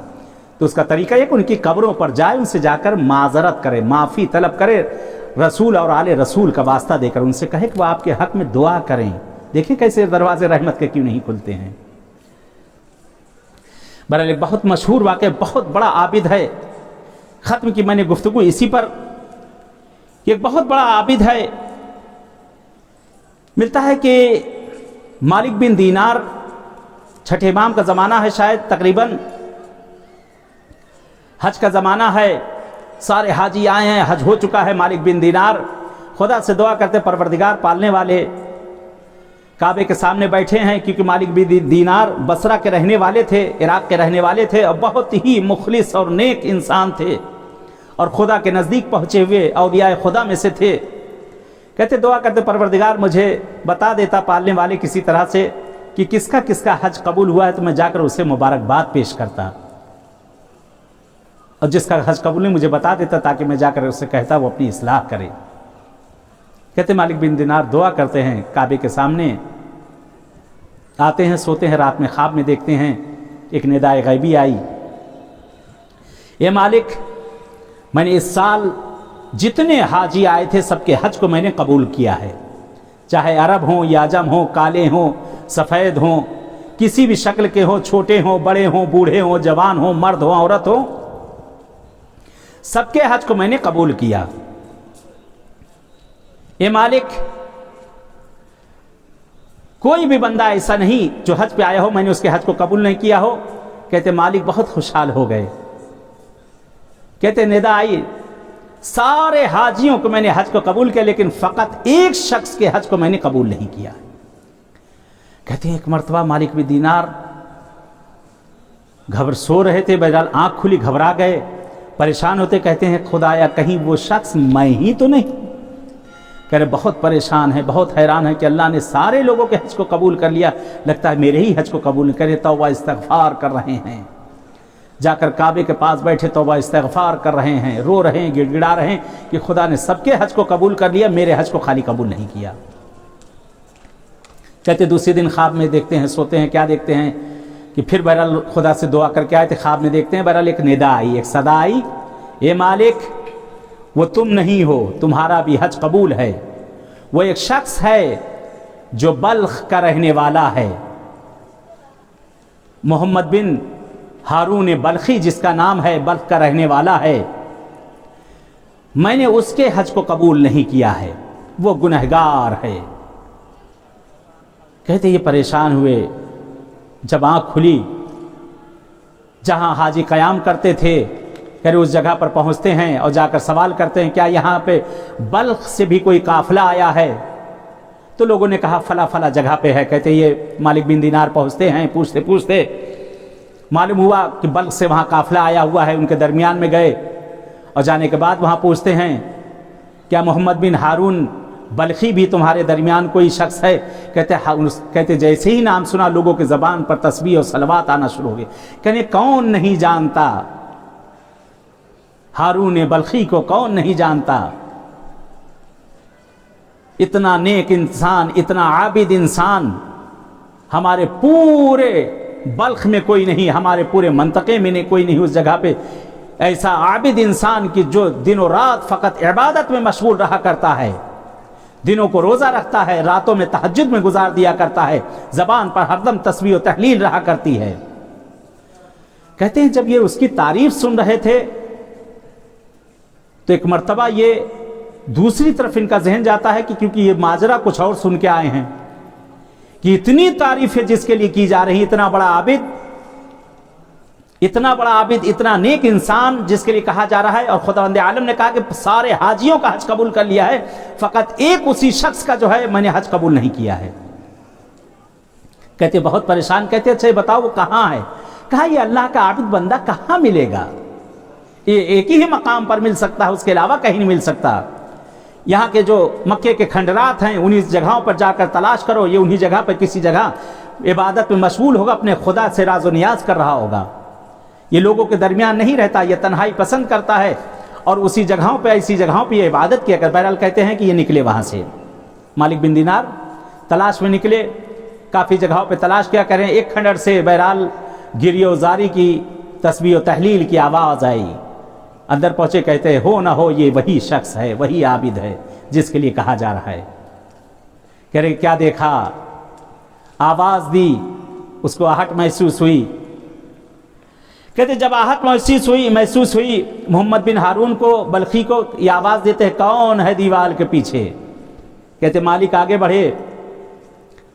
تو اس کا طریقہ یہ کہ ان کی قبروں پر جائے, ان سے جا کر معذرت کرے, معافی طلب کرے, رسول اور آل رسول کا واسطہ دے کر ان سے کہے کہ وہ آپ کے حق میں دعا کریں. دیکھیں کیسے دروازے رحمت کے کیوں نہیں کھلتے ہیں. بہرحال ایک بہت مشہور واقعہ, بہت بڑا عابد ہے, ختم کی میں نے گفتگو اسی پر. ایک بہت بڑا عابد ہے, ملتا ہے کہ مالک بن دینار, چھٹے امام کا زمانہ ہے شاید, تقریباً حج کا زمانہ ہے, سارے حاجی آئے ہیں, حج ہو چکا ہے. مالک بن دینار خدا سے دعا کرتے پروردگار پالنے والے, کعبے کے سامنے بیٹھے ہیں, کیونکہ مالک بن دینار بصرہ کے رہنے والے تھے, عراق کے رہنے والے تھے, اور بہت ہی مخلص اور نیک انسان تھے, اور خدا کے نزدیک پہنچے ہوئے اولیاء خدا میں سے تھے. کہتے دعا کرتے پروردگار مجھے بتا دیتا پالنے والے کسی طرح سے کہ کس کا حج قبول ہوا ہے, تو میں جا کر اسے مبارکباد پیش کرتا, اور جس کا حج قبول نہیں مجھے بتا دیتا تاکہ میں جا کر اسے کہتا وہ اپنی اصلاح کرے. کہتے مالک بن دینار دعا کرتے ہیں, کعبے کے سامنے آتے ہیں, سوتے ہیں, رات میں خواب میں دیکھتے ہیں ایک ندائے غیبی آئی, اے مالک میں نے اس سال جتنے حاجی آئے تھے سب کے حج کو میں نے قبول کیا ہے, چاہے عرب ہوں یا عجم ہوں, کالے ہوں, سفید ہوں, کسی بھی شکل کے ہوں, چھوٹے ہوں, بڑے ہوں, بوڑھے ہوں, جوان ہوں, مرد ہوں, عورت ہوں, سب کے حج کو میں نے قبول کیا. اے مالک کوئی بھی بندہ ایسا نہیں جو حج پہ آیا ہو میں نے اس کے حج کو قبول نہیں کیا ہو. کہتے مالک بہت خوشحال ہو گئے. کہتے ندا آئی سارے حاجیوں کو میں نے حج کو قبول کیا, لیکن فقط ایک شخص کے حج کو میں نے قبول نہیں کیا. کہتے ہیں ایک مرتبہ مالک بن دینار سو رہے تھے, بہرحال آنکھ کھلی, گھبرا گئے, پریشان ہوتے. کہتے ہیں خدایا کہیں وہ شخص میں ہی تو نہیں. کہہ رہے بہت پریشان ہے, بہت حیران ہے کہ اللہ نے سارے لوگوں کے حج کو قبول کر لیا, لگتا ہے میرے ہی حج کو قبول نہیں. کہہ رہے توبہ استغفار کر رہے ہیں, جا کر کعبے کے پاس بیٹھے توبہ استغفار کر رہے ہیں, رو رہے ہیں, گڑ گڑا رہے ہیں کہ خدا نے سب کے حج کو قبول کر لیا, میرے حج کو خالی قبول نہیں کیا. کہتے دوسرے دن خواب میں دیکھتے ہیں, سوتے ہیں, کیا دیکھتے ہیں کہ پھر بہرحال خدا سے دعا کر کے آئے تھے, خواب میں دیکھتے ہیں بہرحال ایک ندا آئی, ایک صدا آئی, اے مالک وہ تم نہیں ہو, تمہارا بھی حج قبول ہے. وہ ایک شخص ہے جو بلخ کا رہنے والا ہے, محمد بن ہارون بلخی جس کا نام ہے, بلخ کا رہنے والا ہے. میں نے اس کے حج کو قبول نہیں کیا ہے, وہ گنہگار ہے. کہتے یہ پریشان ہوئے, جب آنکھ کھلی جہاں حاجی قیام کرتے تھے کہ اس جگہ پر پہنچتے ہیں اور جا کر سوال کرتے ہیں کیا یہاں پہ بلخ سے بھی کوئی قافلہ آیا ہے؟ تو لوگوں نے کہا فلا فلا جگہ پہ ہے. کہتے یہ مالک بن دینار پہنچتے ہیں, پوچھتے پوچھتے معلوم ہوا کہ بلخ سے وہاں قافلہ آیا ہوا ہے. ان کے درمیان میں گئے اور جانے کے بعد وہاں پوچھتے ہیں کیا محمد بن ہارون بلخی بھی تمہارے درمیان کوئی شخص ہے؟ کہتے جیسے ہی نام سنا لوگوں کے زبان پر تسبیح اور صلوات آنا شروع ہو گئے. کہنے کون نہیں جانتا ہارون بلخی کو, کون نہیں جانتا؟ اتنا نیک انسان, اتنا عابد انسان ہمارے پورے بلخ میں کوئی نہیں, ہمارے پورے منطقے میں کوئی نہیں اس جگہ پہ ایسا عابد انسان کی جو دن و رات فقط عبادت میں مشغول رہا کرتا ہے, دنوں کو روزہ رکھتا ہے, راتوں میں تہجد میں گزار دیا کرتا ہے, زبان پر ہر دم تسبیح و تحلیل رہا کرتی ہے. کہتے ہیں جب یہ اس کی تعریف سن رہے تھے تو ایک مرتبہ یہ دوسری طرف ان کا ذہن جاتا ہے کہ کیونکہ یہ ماجرا کچھ اور سن کے آئے ہیں کہ اتنی تعریفیں جس کے لیے کی جا رہی, اتنا بڑا عابد, اتنا نیک انسان جس کے لیے کہا جا رہا ہے, اور خداوند عالم نے کہا کہ سارے حاجیوں کا حج قبول کر لیا ہے, فقط ایک اسی شخص کا جو ہے میں نے حج قبول نہیں کیا ہے. کہتے بہت پریشان. کہتے اچھا بتاؤ وہ کہاں ہے؟ کہا یہ اللہ کا عابد بندہ کہاں ملے گا, یہ ایک ہی مقام پر مل سکتا ہے, اس کے علاوہ کہیں نہیں مل سکتا. یہاں کے جو مکے کے کھنڈرات ہیں انہی جگہوں پر جا کر تلاش کرو, یہ انہی جگہ پر کسی جگہ عبادت میں مشغول ہوگا, اپنے خدا سے راز و نیاز کر رہا ہوگا. یہ لوگوں کے درمیان نہیں رہتا, یہ تنہائی پسند کرتا ہے, اور اسی جگہوں پہ ایسی جگہوں پہ یہ عبادت کیا کر. بہرحال کہتے ہیں کہ یہ نکلے وہاں سے, مالک بن دینار تلاش میں نکلے, کافی جگہوں پہ تلاش کیا کریں. ایک کھنڈر سے بہرحال گریہ و زاری کی تسبیح و تحلیل کی آواز آئی. اندر پہنچے, کہتے ہو نہ ہو یہ وہی شخص ہے, وہی عابد ہے جس کے لیے کہا جا رہا ہے. کہہ رہے کیا دیکھا؟ آواز دی, اس کو آہٹ محسوس ہوئی. کہتے جب آہٹ محسوس ہوئی محمد بن ہارون کو, بلخی کو, یہ آواز دیتے کون ہے دیوار کے پیچھے؟ کہتے مالک آگے بڑھے,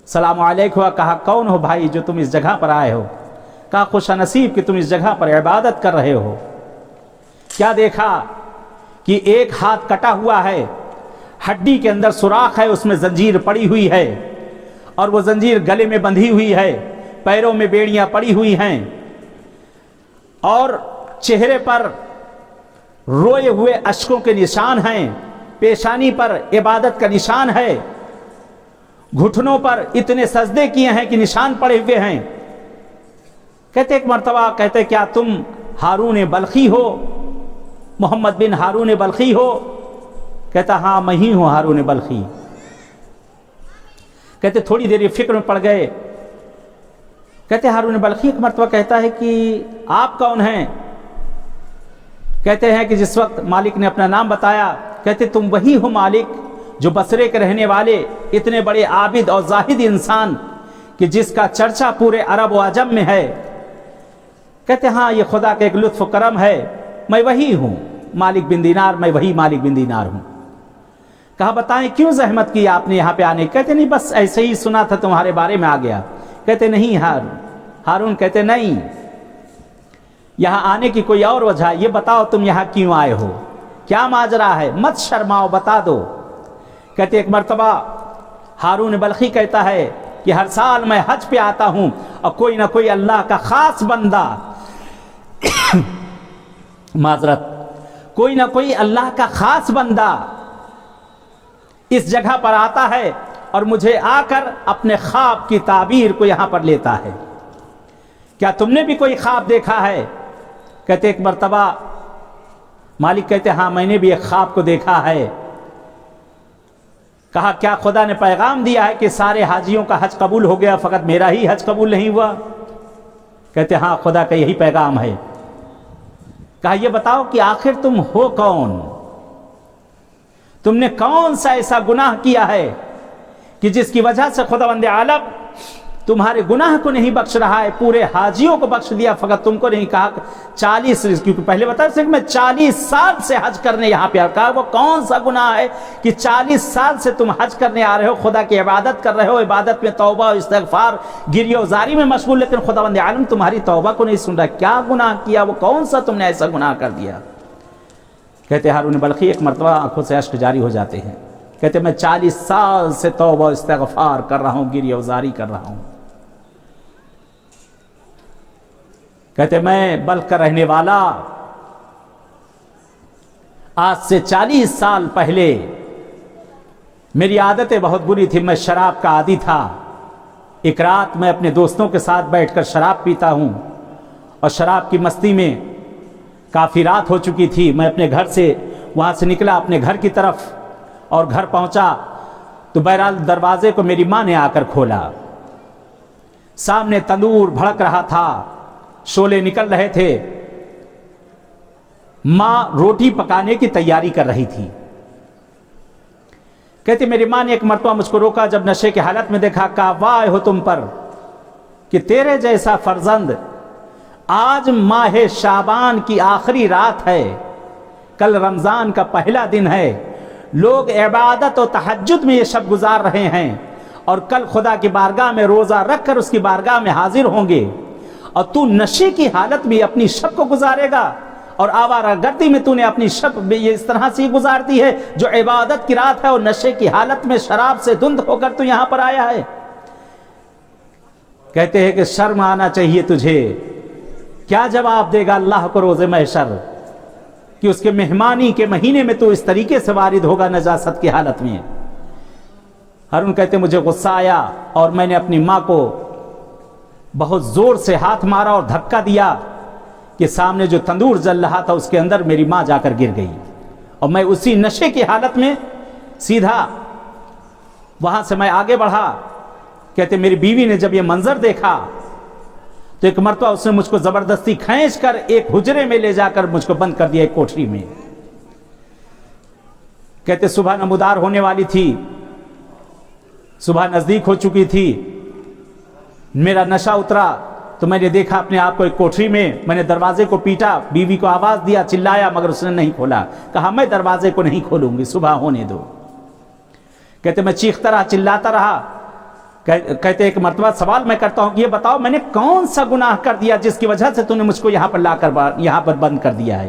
سلام علیکم ہوا. کہا کون ہو بھائی جو تم اس جگہ پر آئے ہو؟ کہا خوش نصیب کہ تم اس جگہ پر عبادت کر رہے ہو. کیا دیکھا؟ کہ ایک ہاتھ کٹا ہوا ہے، ہڈی کے اندر سوراخ ہے، اس میں زنجیر پڑی ہوئی ہے، اور وہ زنجیر گلے میں بندھی ہوئی ہے، پیروں میں بیڑیاں پڑی ہوئی ہیں، اور چہرے پر روئے ہوئے اشکوں کے نشان ہیں، پیشانی پر عبادت کا نشان ہے، گھٹنوں پر اتنے سجدے کیے ہیں کہ نشان پڑے ہوئے ہیں۔ کہتے ایک مرتبہ کہتے کیا تم ہارون بلخی ہو، محمد بن ہارون بلخی ہو؟ کہتا ہاں میں ہی ہوں ہارون بلخی۔ کہتے تھوڑی دیر فکر میں پڑ گئے، کہتے ہارون بلخی ایک مرتبہ کہتا ہے کہ آپ کون ہیں؟ کہتے ہیں کہ جس وقت مالک نے اپنا نام بتایا، کہتے تم وہی ہو مالک جو بصرے کے رہنے والے اتنے بڑے عابد اور زاہد انسان کہ جس کا چرچا پورے عرب و عجم میں ہے۔ کہتے ہاں یہ خدا کا ایک لطف و کرم ہے، میں وہی ہوں مالک بن دینار، میں وہی مالک بن دینار ہوں۔ کہا بتائیں کیوں زحمت کی آپ نے یہاں پہ آنے؟ کہتے نہیں بس ایسے ہی سنا تھا تمہارے بارے میں آ گیا۔ کہتے نہیں ہارون کہتے نہیں، یہاں آنے کی کوئی اور وجہ ہے، یہ بتاؤ تم یہاں کیوں آئے ہو، کیا ماجرا ہے، مت شرماؤ بتا دو۔ کہتے ایک مرتبہ ہارون بلخی کہتا ہے کہ ہر سال میں حج پہ آتا ہوں اور کوئی نہ کوئی اللہ کا خاص بندہ معذرت کوئی نہ کوئی اللہ کا خاص بندہ اس جگہ پر آتا ہے اور مجھے آ کر اپنے خواب کی تعبیر کو یہاں پر لیتا ہے۔ کیا تم نے بھی کوئی خواب دیکھا ہے؟ کہتے ایک مرتبہ مالک کہتے ہاں میں نے بھی ایک خواب کو دیکھا ہے۔ کہا کیا خدا نے پیغام دیا ہے کہ سارے حاجیوں کا حج قبول ہو گیا، فقط میرا ہی حج قبول نہیں ہوا؟ کہتے ہاں خدا کا یہی پیغام ہے۔ کہا یہ بتاؤ کہ آخر تم ہو کون، تم نے کون سا ایسا گناہ کیا ہے کہ جس کی وجہ سے خداوند عالم تمہارے گناہ کو نہیں بخش رہا ہے، پورے حاجیوں کو بخش دیا فقط تم کو نہیں۔ کہا 40، کیونکہ پہلے بتایا کہ میں 40 سال سے حج کرنے یہاں پہ آ۔ کہا وہ کون سا گناہ ہے کہ 40 سال سے تم حج کرنے آ رہے ہو، خدا کی عبادت کر رہے ہو، عبادت میں توبہ و استغفار گریہ و زاری میں مشغول، لیکن خداوند عالم تمہاری توبہ کو نہیں سن رہا۔ کیا گناہ کیا، وہ کون سا تم نے ایسا گناہ کر دیا؟ کہتے ہارون بلخی ایک مرتبہ آنکھوں سے اشک جاری ہو جاتے ہیں۔ کہتے میں 40 سال سے توبہ و استغفار کر رہا ہوں، گریہ و زاری کر رہا ہوں۔ کہتے میں بلخ کا رہنے والا، آج سے 40 سال پہلے میری عادتیں بہت بری تھی، میں شراب کا عادی تھا۔ ایک رات میں اپنے دوستوں کے ساتھ بیٹھ کر شراب پیتا ہوں، اور شراب کی مستی میں کافی رات ہو چکی تھی۔ میں اپنے گھر سے وہاں سے نکلا اپنے گھر کی طرف، اور گھر پہنچا تو بہرحال دروازے کو میری ماں نے آ کر کھولا۔ سامنے تندور بھڑک رہا تھا، شعلے نکل رہے تھے، ماں روٹی پکانے کی تیاری کر رہی تھی۔ کہتے میری ماں نے ایک مرتبہ مجھ کو روکا، جب نشے کی حالت میں دیکھا، کہا واہ ہو تم پر کہ تیرے جیسا فرزند، آج ماہ شعبان کی آخری رات ہے، کل رمضان کا پہلا دن ہے، لوگ عبادت و تہجد میں یہ شب گزار رہے ہیں، اور کل خدا کی بارگاہ میں روزہ رکھ کر اس کی بارگاہ میں حاضر ہوں گے، اور تو نشے کی حالت میں اپنی شب کو گزارے گا، اور آوارہ گردی میں تو نے اپنی شب یہ اس طرح سے گزار دی ہے، جو عبادت کی رات ہے اور نشے کی حالت میں شراب سے دھند ہو کر تو یہاں پر آیا ہے۔ کہتے ہیں کہ شرم آنا چاہیے تجھے، کیا جواب دے گا اللہ کو روز محشر کہ اس کے مہمانی کے مہینے میں تو اس طریقے سے وارد ہوگا نجاست کی حالت میں۔ ہارون کہتے مجھے غصہ آیا، اور میں نے اپنی ماں کو بہت زور سے ہاتھ مارا اور دھکا دیا کہ سامنے جو تندور جل رہا تھا اس کے اندر میری ماں جا کر گر گئی، اور میں اسی نشے کی حالت میں سیدھا وہاں سے میں آگے بڑھا۔ کہتے میری بیوی نے جب یہ منظر دیکھا تو ایک مرتبہ اس نے مجھ کو زبردستی کھینچ کر ایک حجرے میں لے جا کر مجھ کو بند کر دیا، ایک کوٹری میں۔ کہتے صبح نمودار ہونے والی تھی، صبح نزدیک ہو چکی تھی، میرا نشہ اترا تو میں نے دیکھا اپنے آپ کو ایک کوٹری میں نے دروازے کو پیٹا، بیوی کو آواز دیا، چلایا، مگر اس نے نہیں کھولا۔ کہا میں دروازے کو نہیں کھولوں گی، صبح ہونے دو۔ کہتے میں چیختا رہا، چلاتا رہا۔ کہتے ایک مرتبہ سوال میں کرتا ہوں کہ یہ بتاؤ میں نے کون سا گناہ کر دیا جس کی وجہ سے تو نے مجھ کو یہاں پر لا کر یہاں پر بند کر دیا ہے؟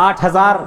8,000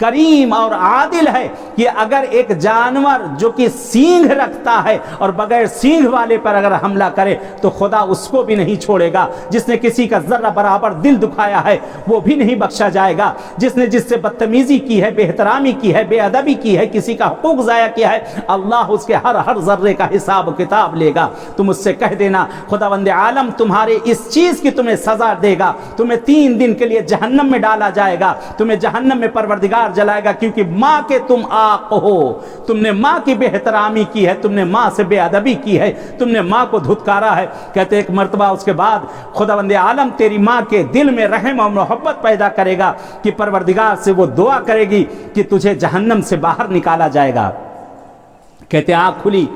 کریم اور عادل ہے کہ اگر ایک جانور جو کہ سینگ رکھتا ہے اور بغیر سینگ والے پر اگر حملہ کرے تو خدا اس کو بھی نہیں چھوڑے گا. جس نے کسی کا ذرہ برابر دل دکھایا ہے وہ بھی نہیں بخشا جائے گا. جس نے جس سے بدتمیزی کی ہے، بے احترامی کی ہے، بے ادبی کی ہے، کسی کا حقوق ضائع کیا ہے، اللہ اس کے ہر ذرے کا حساب و کتاب لے گا. تم اس سے کہہ دینا خداوند عالم تمہارے اس چیز کی تمہیں سزا دے گا، تمہیں 3 دن کے لیے جہنم میں ڈالا جائے گا، تمہیں جہنم میں پروردگار جلائے گا، کیونکہ ماں کے تم آق ہو، تم نے ماں کی بے احترامی کی ہے، تم نے ماں سے بے ادبی کی ہے، تم نے ماں کو دھتکارا ہے. کہتے ایک مرتبہ اس کے بعد خداوند عالم تیری ماں کے دل میں رحم اور محبت پیدا کرے گا کہ پروردگار سے وہ دعا کرے گی کہ تجھے جہنم سے باہر نکالا جائے گا. کہتے آنکھ کھلی،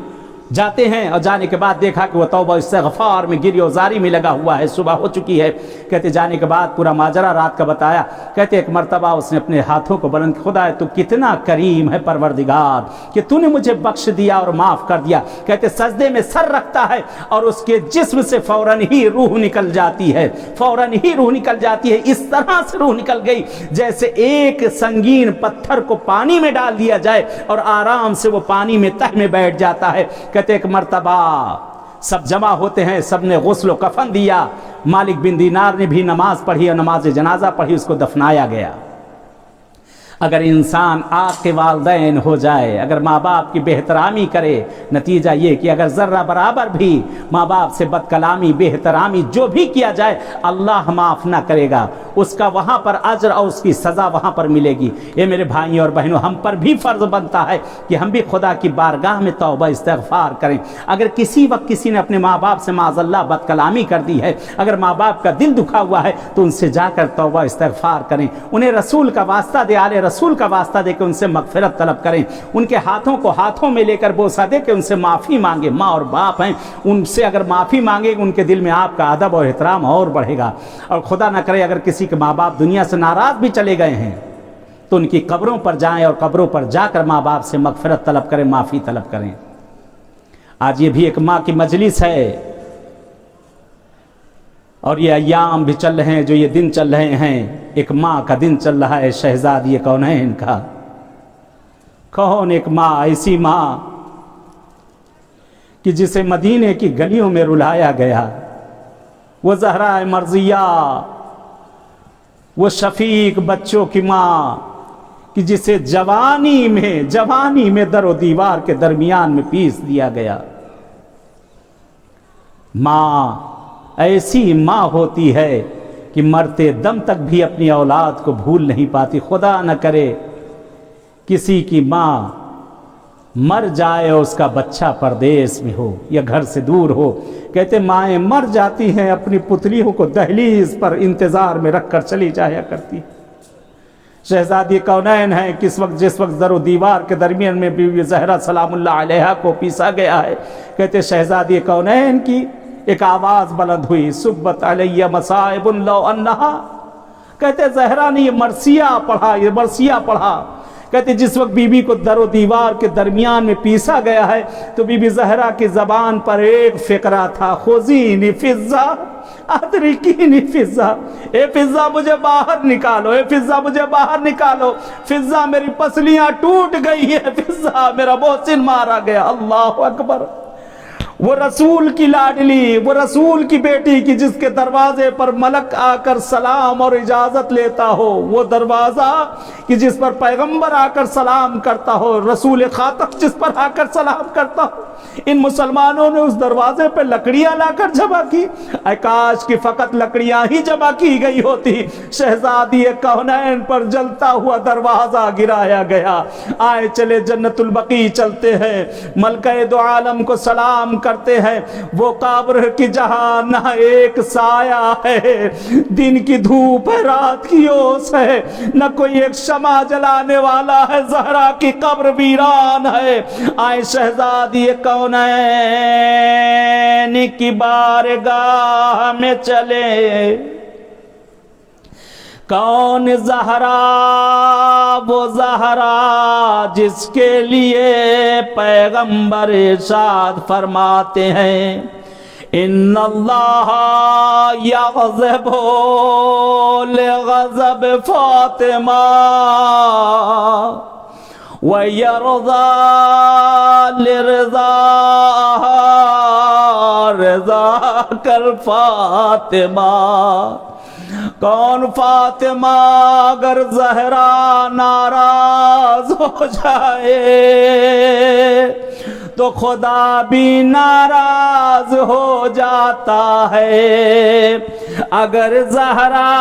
جاتے ہیں اور جانے کے بعد دیکھا کہ وہ توبہ استغفار میں گری وزاری میں لگا ہوا ہے، صبح ہو چکی ہے. کہتے جانے کے بعد پورا ماجرا رات کا بتایا. کہتے ایک مرتبہ اس نے اپنے ہاتھوں کو بلند، خدا تو کتنا کریم ہے پروردگار کہ تو نے مجھے بخش دیا اور معاف کر دیا. کہتے سجدے میں سر رکھتا ہے اور اس کے جسم سے فوراً ہی روح نکل جاتی ہے، فوراً ہی روح نکل جاتی ہے. اس طرح سے روح نکل گئی جیسے ایک سنگین پتھر کو پانی میں ڈال دیا جائے اور آرام سے وہ پانی میں تہ میں بیٹھ جاتا ہے. کہتے ایک مرتبہ سب جمع ہوتے ہیں، سب نے غسل و کفن دیا. مالک بن دینار نے بھی نماز پڑھی اور نماز جنازہ پڑھی، اس کو دفنایا گیا. اگر انسان آق کے والدین ہو جائے، اگر ماں باپ کی بے احترامی کرے، نتیجہ یہ کہ اگر ذرہ برابر بھی ماں باپ سے بد کلامی، بے احترامی جو بھی کیا جائے اللہ معاف نہ کرے گا. اس کا وہاں پر اجر اور اس کی سزا وہاں پر ملے گی. یہ میرے بھائیوں اور بہنوں، ہم پر بھی فرض بنتا ہے کہ ہم بھی خدا کی بارگاہ میں توبہ استغفار کریں. اگر کسی وقت کسی نے اپنے ماں باپ سے معاذ اللہ بد کلامی کر دی ہے، اگر ماں باپ کا دل دکھا ہوا ہے تو ان سے جا کر توبہ استغفار کریں. انہیں رسول کا واسطہ دے، آل رسول کا واسطہ دے کے ان سے مغفرت طلب کریں. ان کے ہاتھوں کو ہاتھوں میں لے کر بوسہ دے کے ان سے معافی مانگے. ماں اور باپ ہیں، ان سے اگر معافی مانگے ان کے دل میں آپ کا ادب اور احترام اور بڑھے گا. اور خدا نہ کرے اگر کسی کے ماں باپ دنیا سے ناراض بھی چلے گئے ہیں تو ان کی قبروں پر جائیں اور قبروں پر جا کر ماں باپ سے مغفرت طلب کریں، معافی طلب کریں. آج یہ بھی ایک ماں کی مجلس ہے اور یہ ایام بھی چل رہے ہیں، جو یہ دن چل رہے ہیں، ایک ماں کا دن چل رہا ہے، شہزادی کونین کا. کون ایک ماں، ایسی ماں کہ جسے مدینے کی گلیوں میں رلایا گیا، وہ زہرا مرضیہ، وہ شفیق بچوں کی ماں کہ جسے جوانی میں در و دیوار کے درمیان میں پیس دیا گیا. ماں ایسی ماں ہوتی ہے کہ مرتے دم تک بھی اپنی اولاد کو بھول نہیں پاتی. خدا نہ کرے کسی کی ماں مر جائے اور اس کا بچہ پردیس میں ہو یا گھر سے دور ہو. کہتے مائیں مر جاتی ہیں، اپنی پتلیوں کو دہلیز پر انتظار میں رکھ کر چلی جایا کرتی. شہزادی کونین ہے جس وقت در و دیوار کے درمیان میں بیوی زہرا سلام اللہ علیہا کو پیسا گیا ہے. کہتے شہزادی کونین کی ایک آواز بلند ہوئی، سبت علیہ مصائب لو انہا. کہتے زہرا نے یہ مرثیہ پڑھا. کہتے جس وقت بی بی کو در و دیوار کے درمیان میں پیسا گیا ہے تو بی بی زہرا کی زبان پر ایک فقرہ تھا، خذینی فضہ ادرکینی فضہ. اے فضہ مجھے باہر نکالو، اے فضہ مجھے باہر نکالو. فضہ میری پسلیاں ٹوٹ گئی ہے، فضہ میرا محسن مارا گیا. اللہ اکبر. وہ رسول کی لاڈلی، وہ رسول کی بیٹی کی جس کے دروازے پر ملک آ کر سلام اور اجازت لیتا ہو، وہ دروازہ کہ جس پر پیغمبر آ کر سلام کرتا ہو، رسول خاتم جس پر آ کر سلام کرتا ہو. ان مسلمانوں نے اس دروازے پہ لکڑیاں لا کر جمع کی. اے کاش کی فقط لکڑیاں ہی جمع کی گئی ہوتی. شہزادی کونین پر جلتا ہوا دروازہ گرایا گیا. آئے چلے جنت البقیع چلتے ہیں، ملکہ دو عالم کو سلام کرتے ہیں. وہ قبر کی جہاں نہ ایک سایہ ہے، دن کی دھوپ ہے، رات کی اوس ہے، نہ کوئی ایک شمع جلانے والا ہے. زہرا کی قبر ویران ہے. آئے شہزادی کونین کی بارگاہ میں چلے. کون زہرا؟ وہ زہرا جس کے لیے پیغمبر ارشاد فرماتے ہیں ان اللہ یغضب لغضب فاطمہ وَيَرْضَى لِرْضَاهَا رِضَاكَ الْفَاطِمَہ. کون فاطمہ اگر زہرا ناراض ہو جائے تو خدا بھی ناراض ہو جاتا ہے. اگر زہرا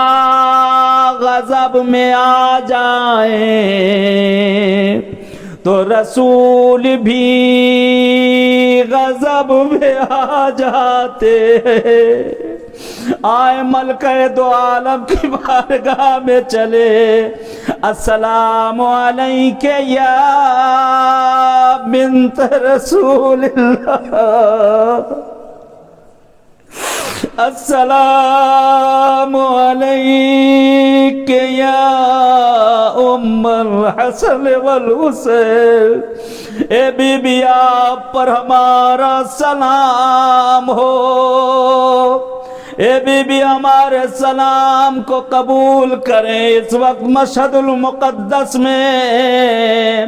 غضب میں آ جائیں تو رسول بھی غضب میں آ جاتے ہیں. آئے ملکہ دو عالم کی بارگاہ میں چلے. السلام علیک یا بنت رسول اللہ، السلام علیک یا ام الحسن والحسین. اے بی بی آپ پر ہمارا سلام ہو. اے بی بی ہمارے سلام کو قبول کریں. اس وقت مشہد المقدس میں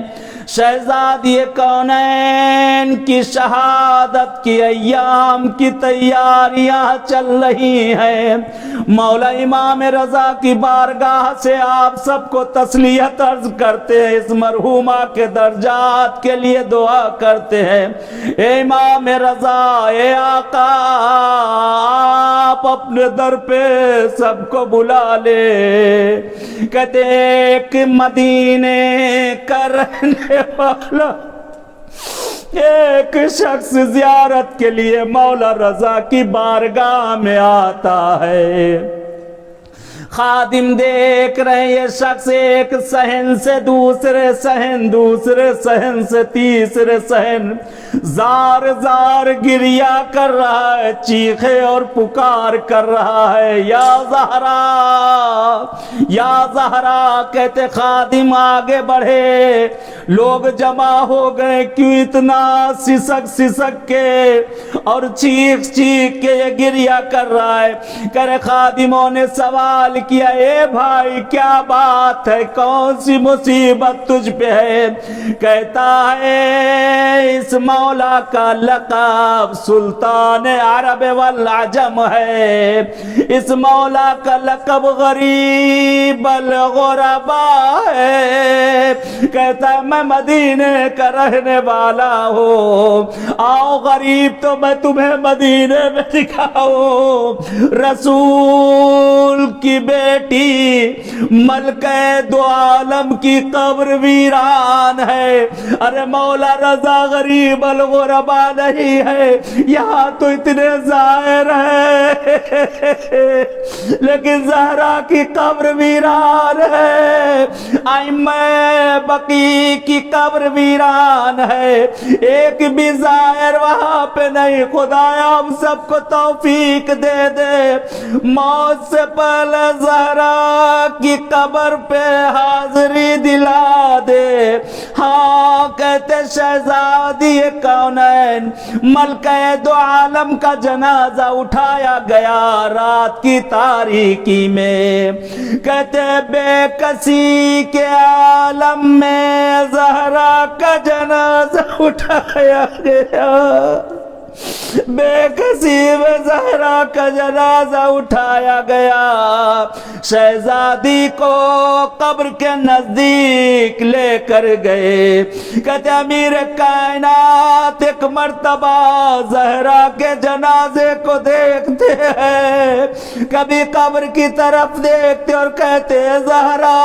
شہزادی کونین کی شہادت کی ایام کی تیاریاں چل رہی ہیں. مولا امام رضا کی بارگاہ سے آپ سب کو تسلیت عرض کرتے ہیں. اس مرحومہ کے درجات کے لیے دعا کرتے ہیں. اے امام رضا، اے آقا، آپ اپنے در پہ سب کو بلا لے. کہتے ایک مدینے کا رہنے والا ایک شخص زیارت کے لیے مولا رضا کی بارگاہ میں آتا ہے. خادم دیکھ رہے ہیں یہ شخص ایک صحن سے دوسرے صحن، دوسرے صحن سے تیسرے صحن زار زار گریہ کر رہا ہے، چیخے اور پکار کر رہا ہے. یا زہرا، یا زہرا. کہتے خادم آگے بڑھے. لوگ جمع ہو گئے. کیوں اتنا سسک سسک کے اور چیخ چیخ کے یہ گریہ کر رہا ہے؟ کرے خادموں نے سوال کیا، اے بھائی کیا بات ہے، کون سی مصیبت تجھ پہ ہے؟ کہتا ہے اس مولا کا لقب سلطان عرب والعجم ہے. اس مولا کا لقب غریب الغرباء ہے. کہتا ہے میں مدینے کا رہنے والا ہوں. آؤ غریب تو میں تمہیں مدینے میں دکھاؤں. رسول کی بیٹی ملکہ دو عالم کی قبر ویران ہے. ارے مولا رضا غریب الغرباء نہیں ہے. یہاں تو اتنے زائر ہیں لیکن زہرا کی قبر ویران ہے. ائمہ بقی کی قبر ویران ہے. ایک بھی زائر وہاں پہ نہیں. خدایا ہم سب کو توفیق دے دے موت سے پہلے زہرا کی قبر پہ حاضری دلا دے. ہاں کہتے شہزادی کونین ملکہ دو عالم کا جنازہ اٹھایا گیا رات کی تاریکی میں. کہتے بے کسی کے عالم میں زہرا کا جنازہ اٹھایا گیا. بے کسی میں زہرا کا جنازہ اٹھایا گیا. شہزادی کو قبر کے نزدیک لے کر گئے. کہتے امیر کائنات ایک مرتبہ زہرا کے جنازے کو دیکھتے ہیں. کبھی قبر کی طرف دیکھتے اور کہتے زہرا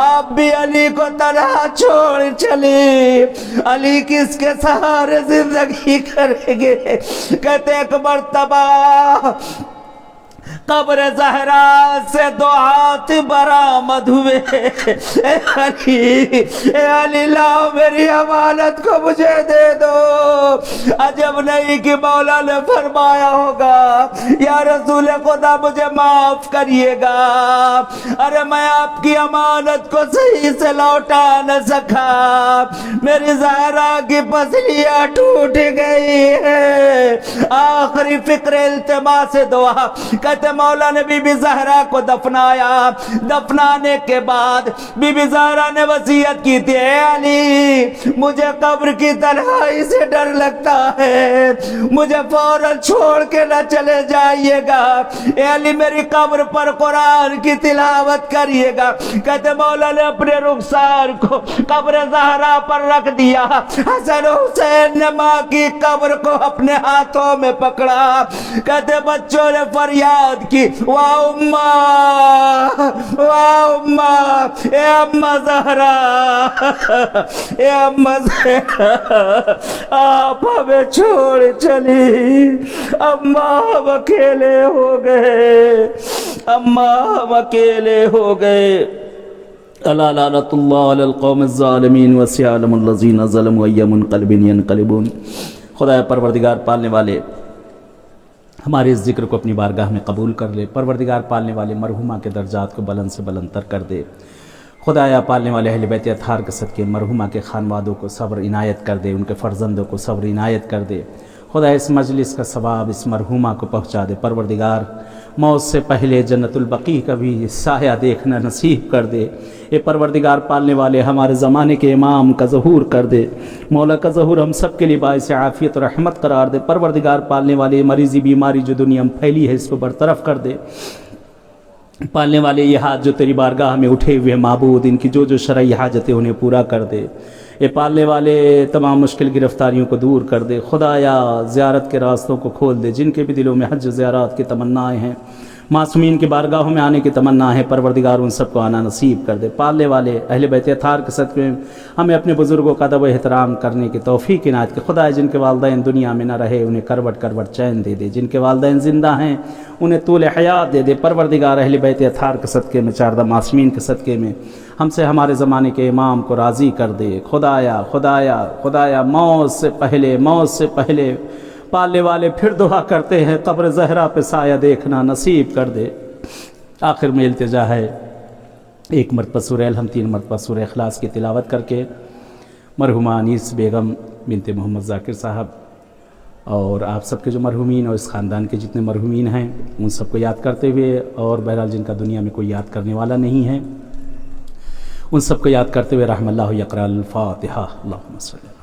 آپ بھی علی کو تنہا چھوڑ چلی. علی کس کے سہارے زندگی کریں گے؟ کہتے ایک مرتبہ قبر زہرا سے 2 ہاتھ برآمد ہوئے، اے علی لاؤ میری امانت کو مجھے دے دو۔ عجب نہیں کہ مولا نے فرمایا ہوگا یا رسول خدا مجھے معاف کریے گا، ارے میں آپ کی امانت کو صحیح سے لوٹا نہ سکا، میری زہرا کی پسلیاں ٹوٹ گئی ہے۔ آخری فکر التماس دعا، کہتے مولا نے بی بی زہرا کو دفنایا، دفنانے کے بعد بی بی زہرا نے وصیت کی تھی، اے علی مجھے قبر کی تنہائی سے ڈر لگتا ہے، مجھے فوراً چھوڑ کے نہ چلے جائیے گا، اے علی میری قبر پر قرآن کی تلاوت کریے گا۔ کہتے مولا نے اپنے رخسار کو قبر زہرا پر رکھ دیا، حسن حسین نے ماں کی قبر کو اپنے ہاتھوں میں پکڑا، کہتے بچوں نے فریاد کی، واہ اماں واہ اماں، اے اماں زہرا، اے اماں زہرا آپ ہمیں چھوڑ چلی، اماں ہم اکیلے ہو گئے، اماں ہم اکیلے ہو گئے۔ الا لعنۃ اللہ علی القوم الظالمین وسيعلم الذین ظلموا أي منقلب ينقلبون۔ خدا پروردگار پالنے والے ہمارے اس ذکر کو اپنی بارگاہ میں قبول کر لے، پروردگار پالنے والے مرحومہ کے درجات کو بلند سے بلند تر کر دے، خدایا پالنے والے اہل بیت اطہار کے صدقے مرحومہ کے خانوادوں کو صبر عنایت کر دے، ان کے فرزندوں کو صبر عنایت کر دے، خدا اس مجلس کا ثواب اس مرحومہ کو پہنچا دے، پروردگار موت سے پہلے جنت البقیع کا بھی سایہ دیکھنا نصیب کر دے، اے پروردگار پالنے والے ہمارے زمانے کے امام کا ظہور کر دے، مولا کا ظہور ہم سب کے لیے باعث عافیت و رحمت قرار دے، پروردگار پالنے والے مریضی بیماری جو دنیا میں پھیلی ہے اس کو برطرف کر دے، پالنے والے یہ ہاتھ جو تیری بارگاہ میں اٹھے ہوئے معبود ان کی جو شرعی حاجتیں انہیں پورا کر دے، یہ پالنے والے تمام مشکل گرفتاریوں کو دور کر دے، خدایا زیارت کے راستوں کو کھول دے، جن کے بھی دلوں میں حج زیارات کی تمنائیں ہیں، معصومین کی بارگاہوں میں آنے کی تمنا ہے، پروردگار ان سب کو آنا نصیب کر دے، پالنے والے اہل بیت اطہار کے صدقے میں ہمیں اپنے بزرگوں کا ادب و احترام کرنے کی توفیق عنایت کہ خدا جن کے والدین دنیا میں نہ رہے انہیں کروٹ کروٹ چین دے دے، جن کے والدین زندہ ہیں انہیں طول حیات دے دے، پروردگار اہل بیت اطہار کے صدقے میں چاردہ معصومین کے صدقے میں ہم سے ہمارے زمانے کے امام کو راضی کر دے، خدایا خدایا خدایا موت سے پہلے پالنے والے پھر دعا کرتے ہیں قبر زہرا پہ سایہ دیکھنا نصیب کر دے۔ آخر میں التجا ہے 1 مرتبہ سورہ الحمد 3 مرتبہ سورہ اخلاص کی تلاوت کر کے مرحومہ انیس بیگم بنت محمد ذاکر صاحب اور آپ سب کے جو مرحومین اور اس خاندان کے جتنے مرحومین ہیں ان سب کو یاد کرتے ہوئے، اور بہرحال جن کا دنیا میں کوئی یاد کرنے والا نہیں ہے ان سب کو یاد کرتے ہوئے رحم اللہ یقرأ الفاتحہ۔ اللہم صلی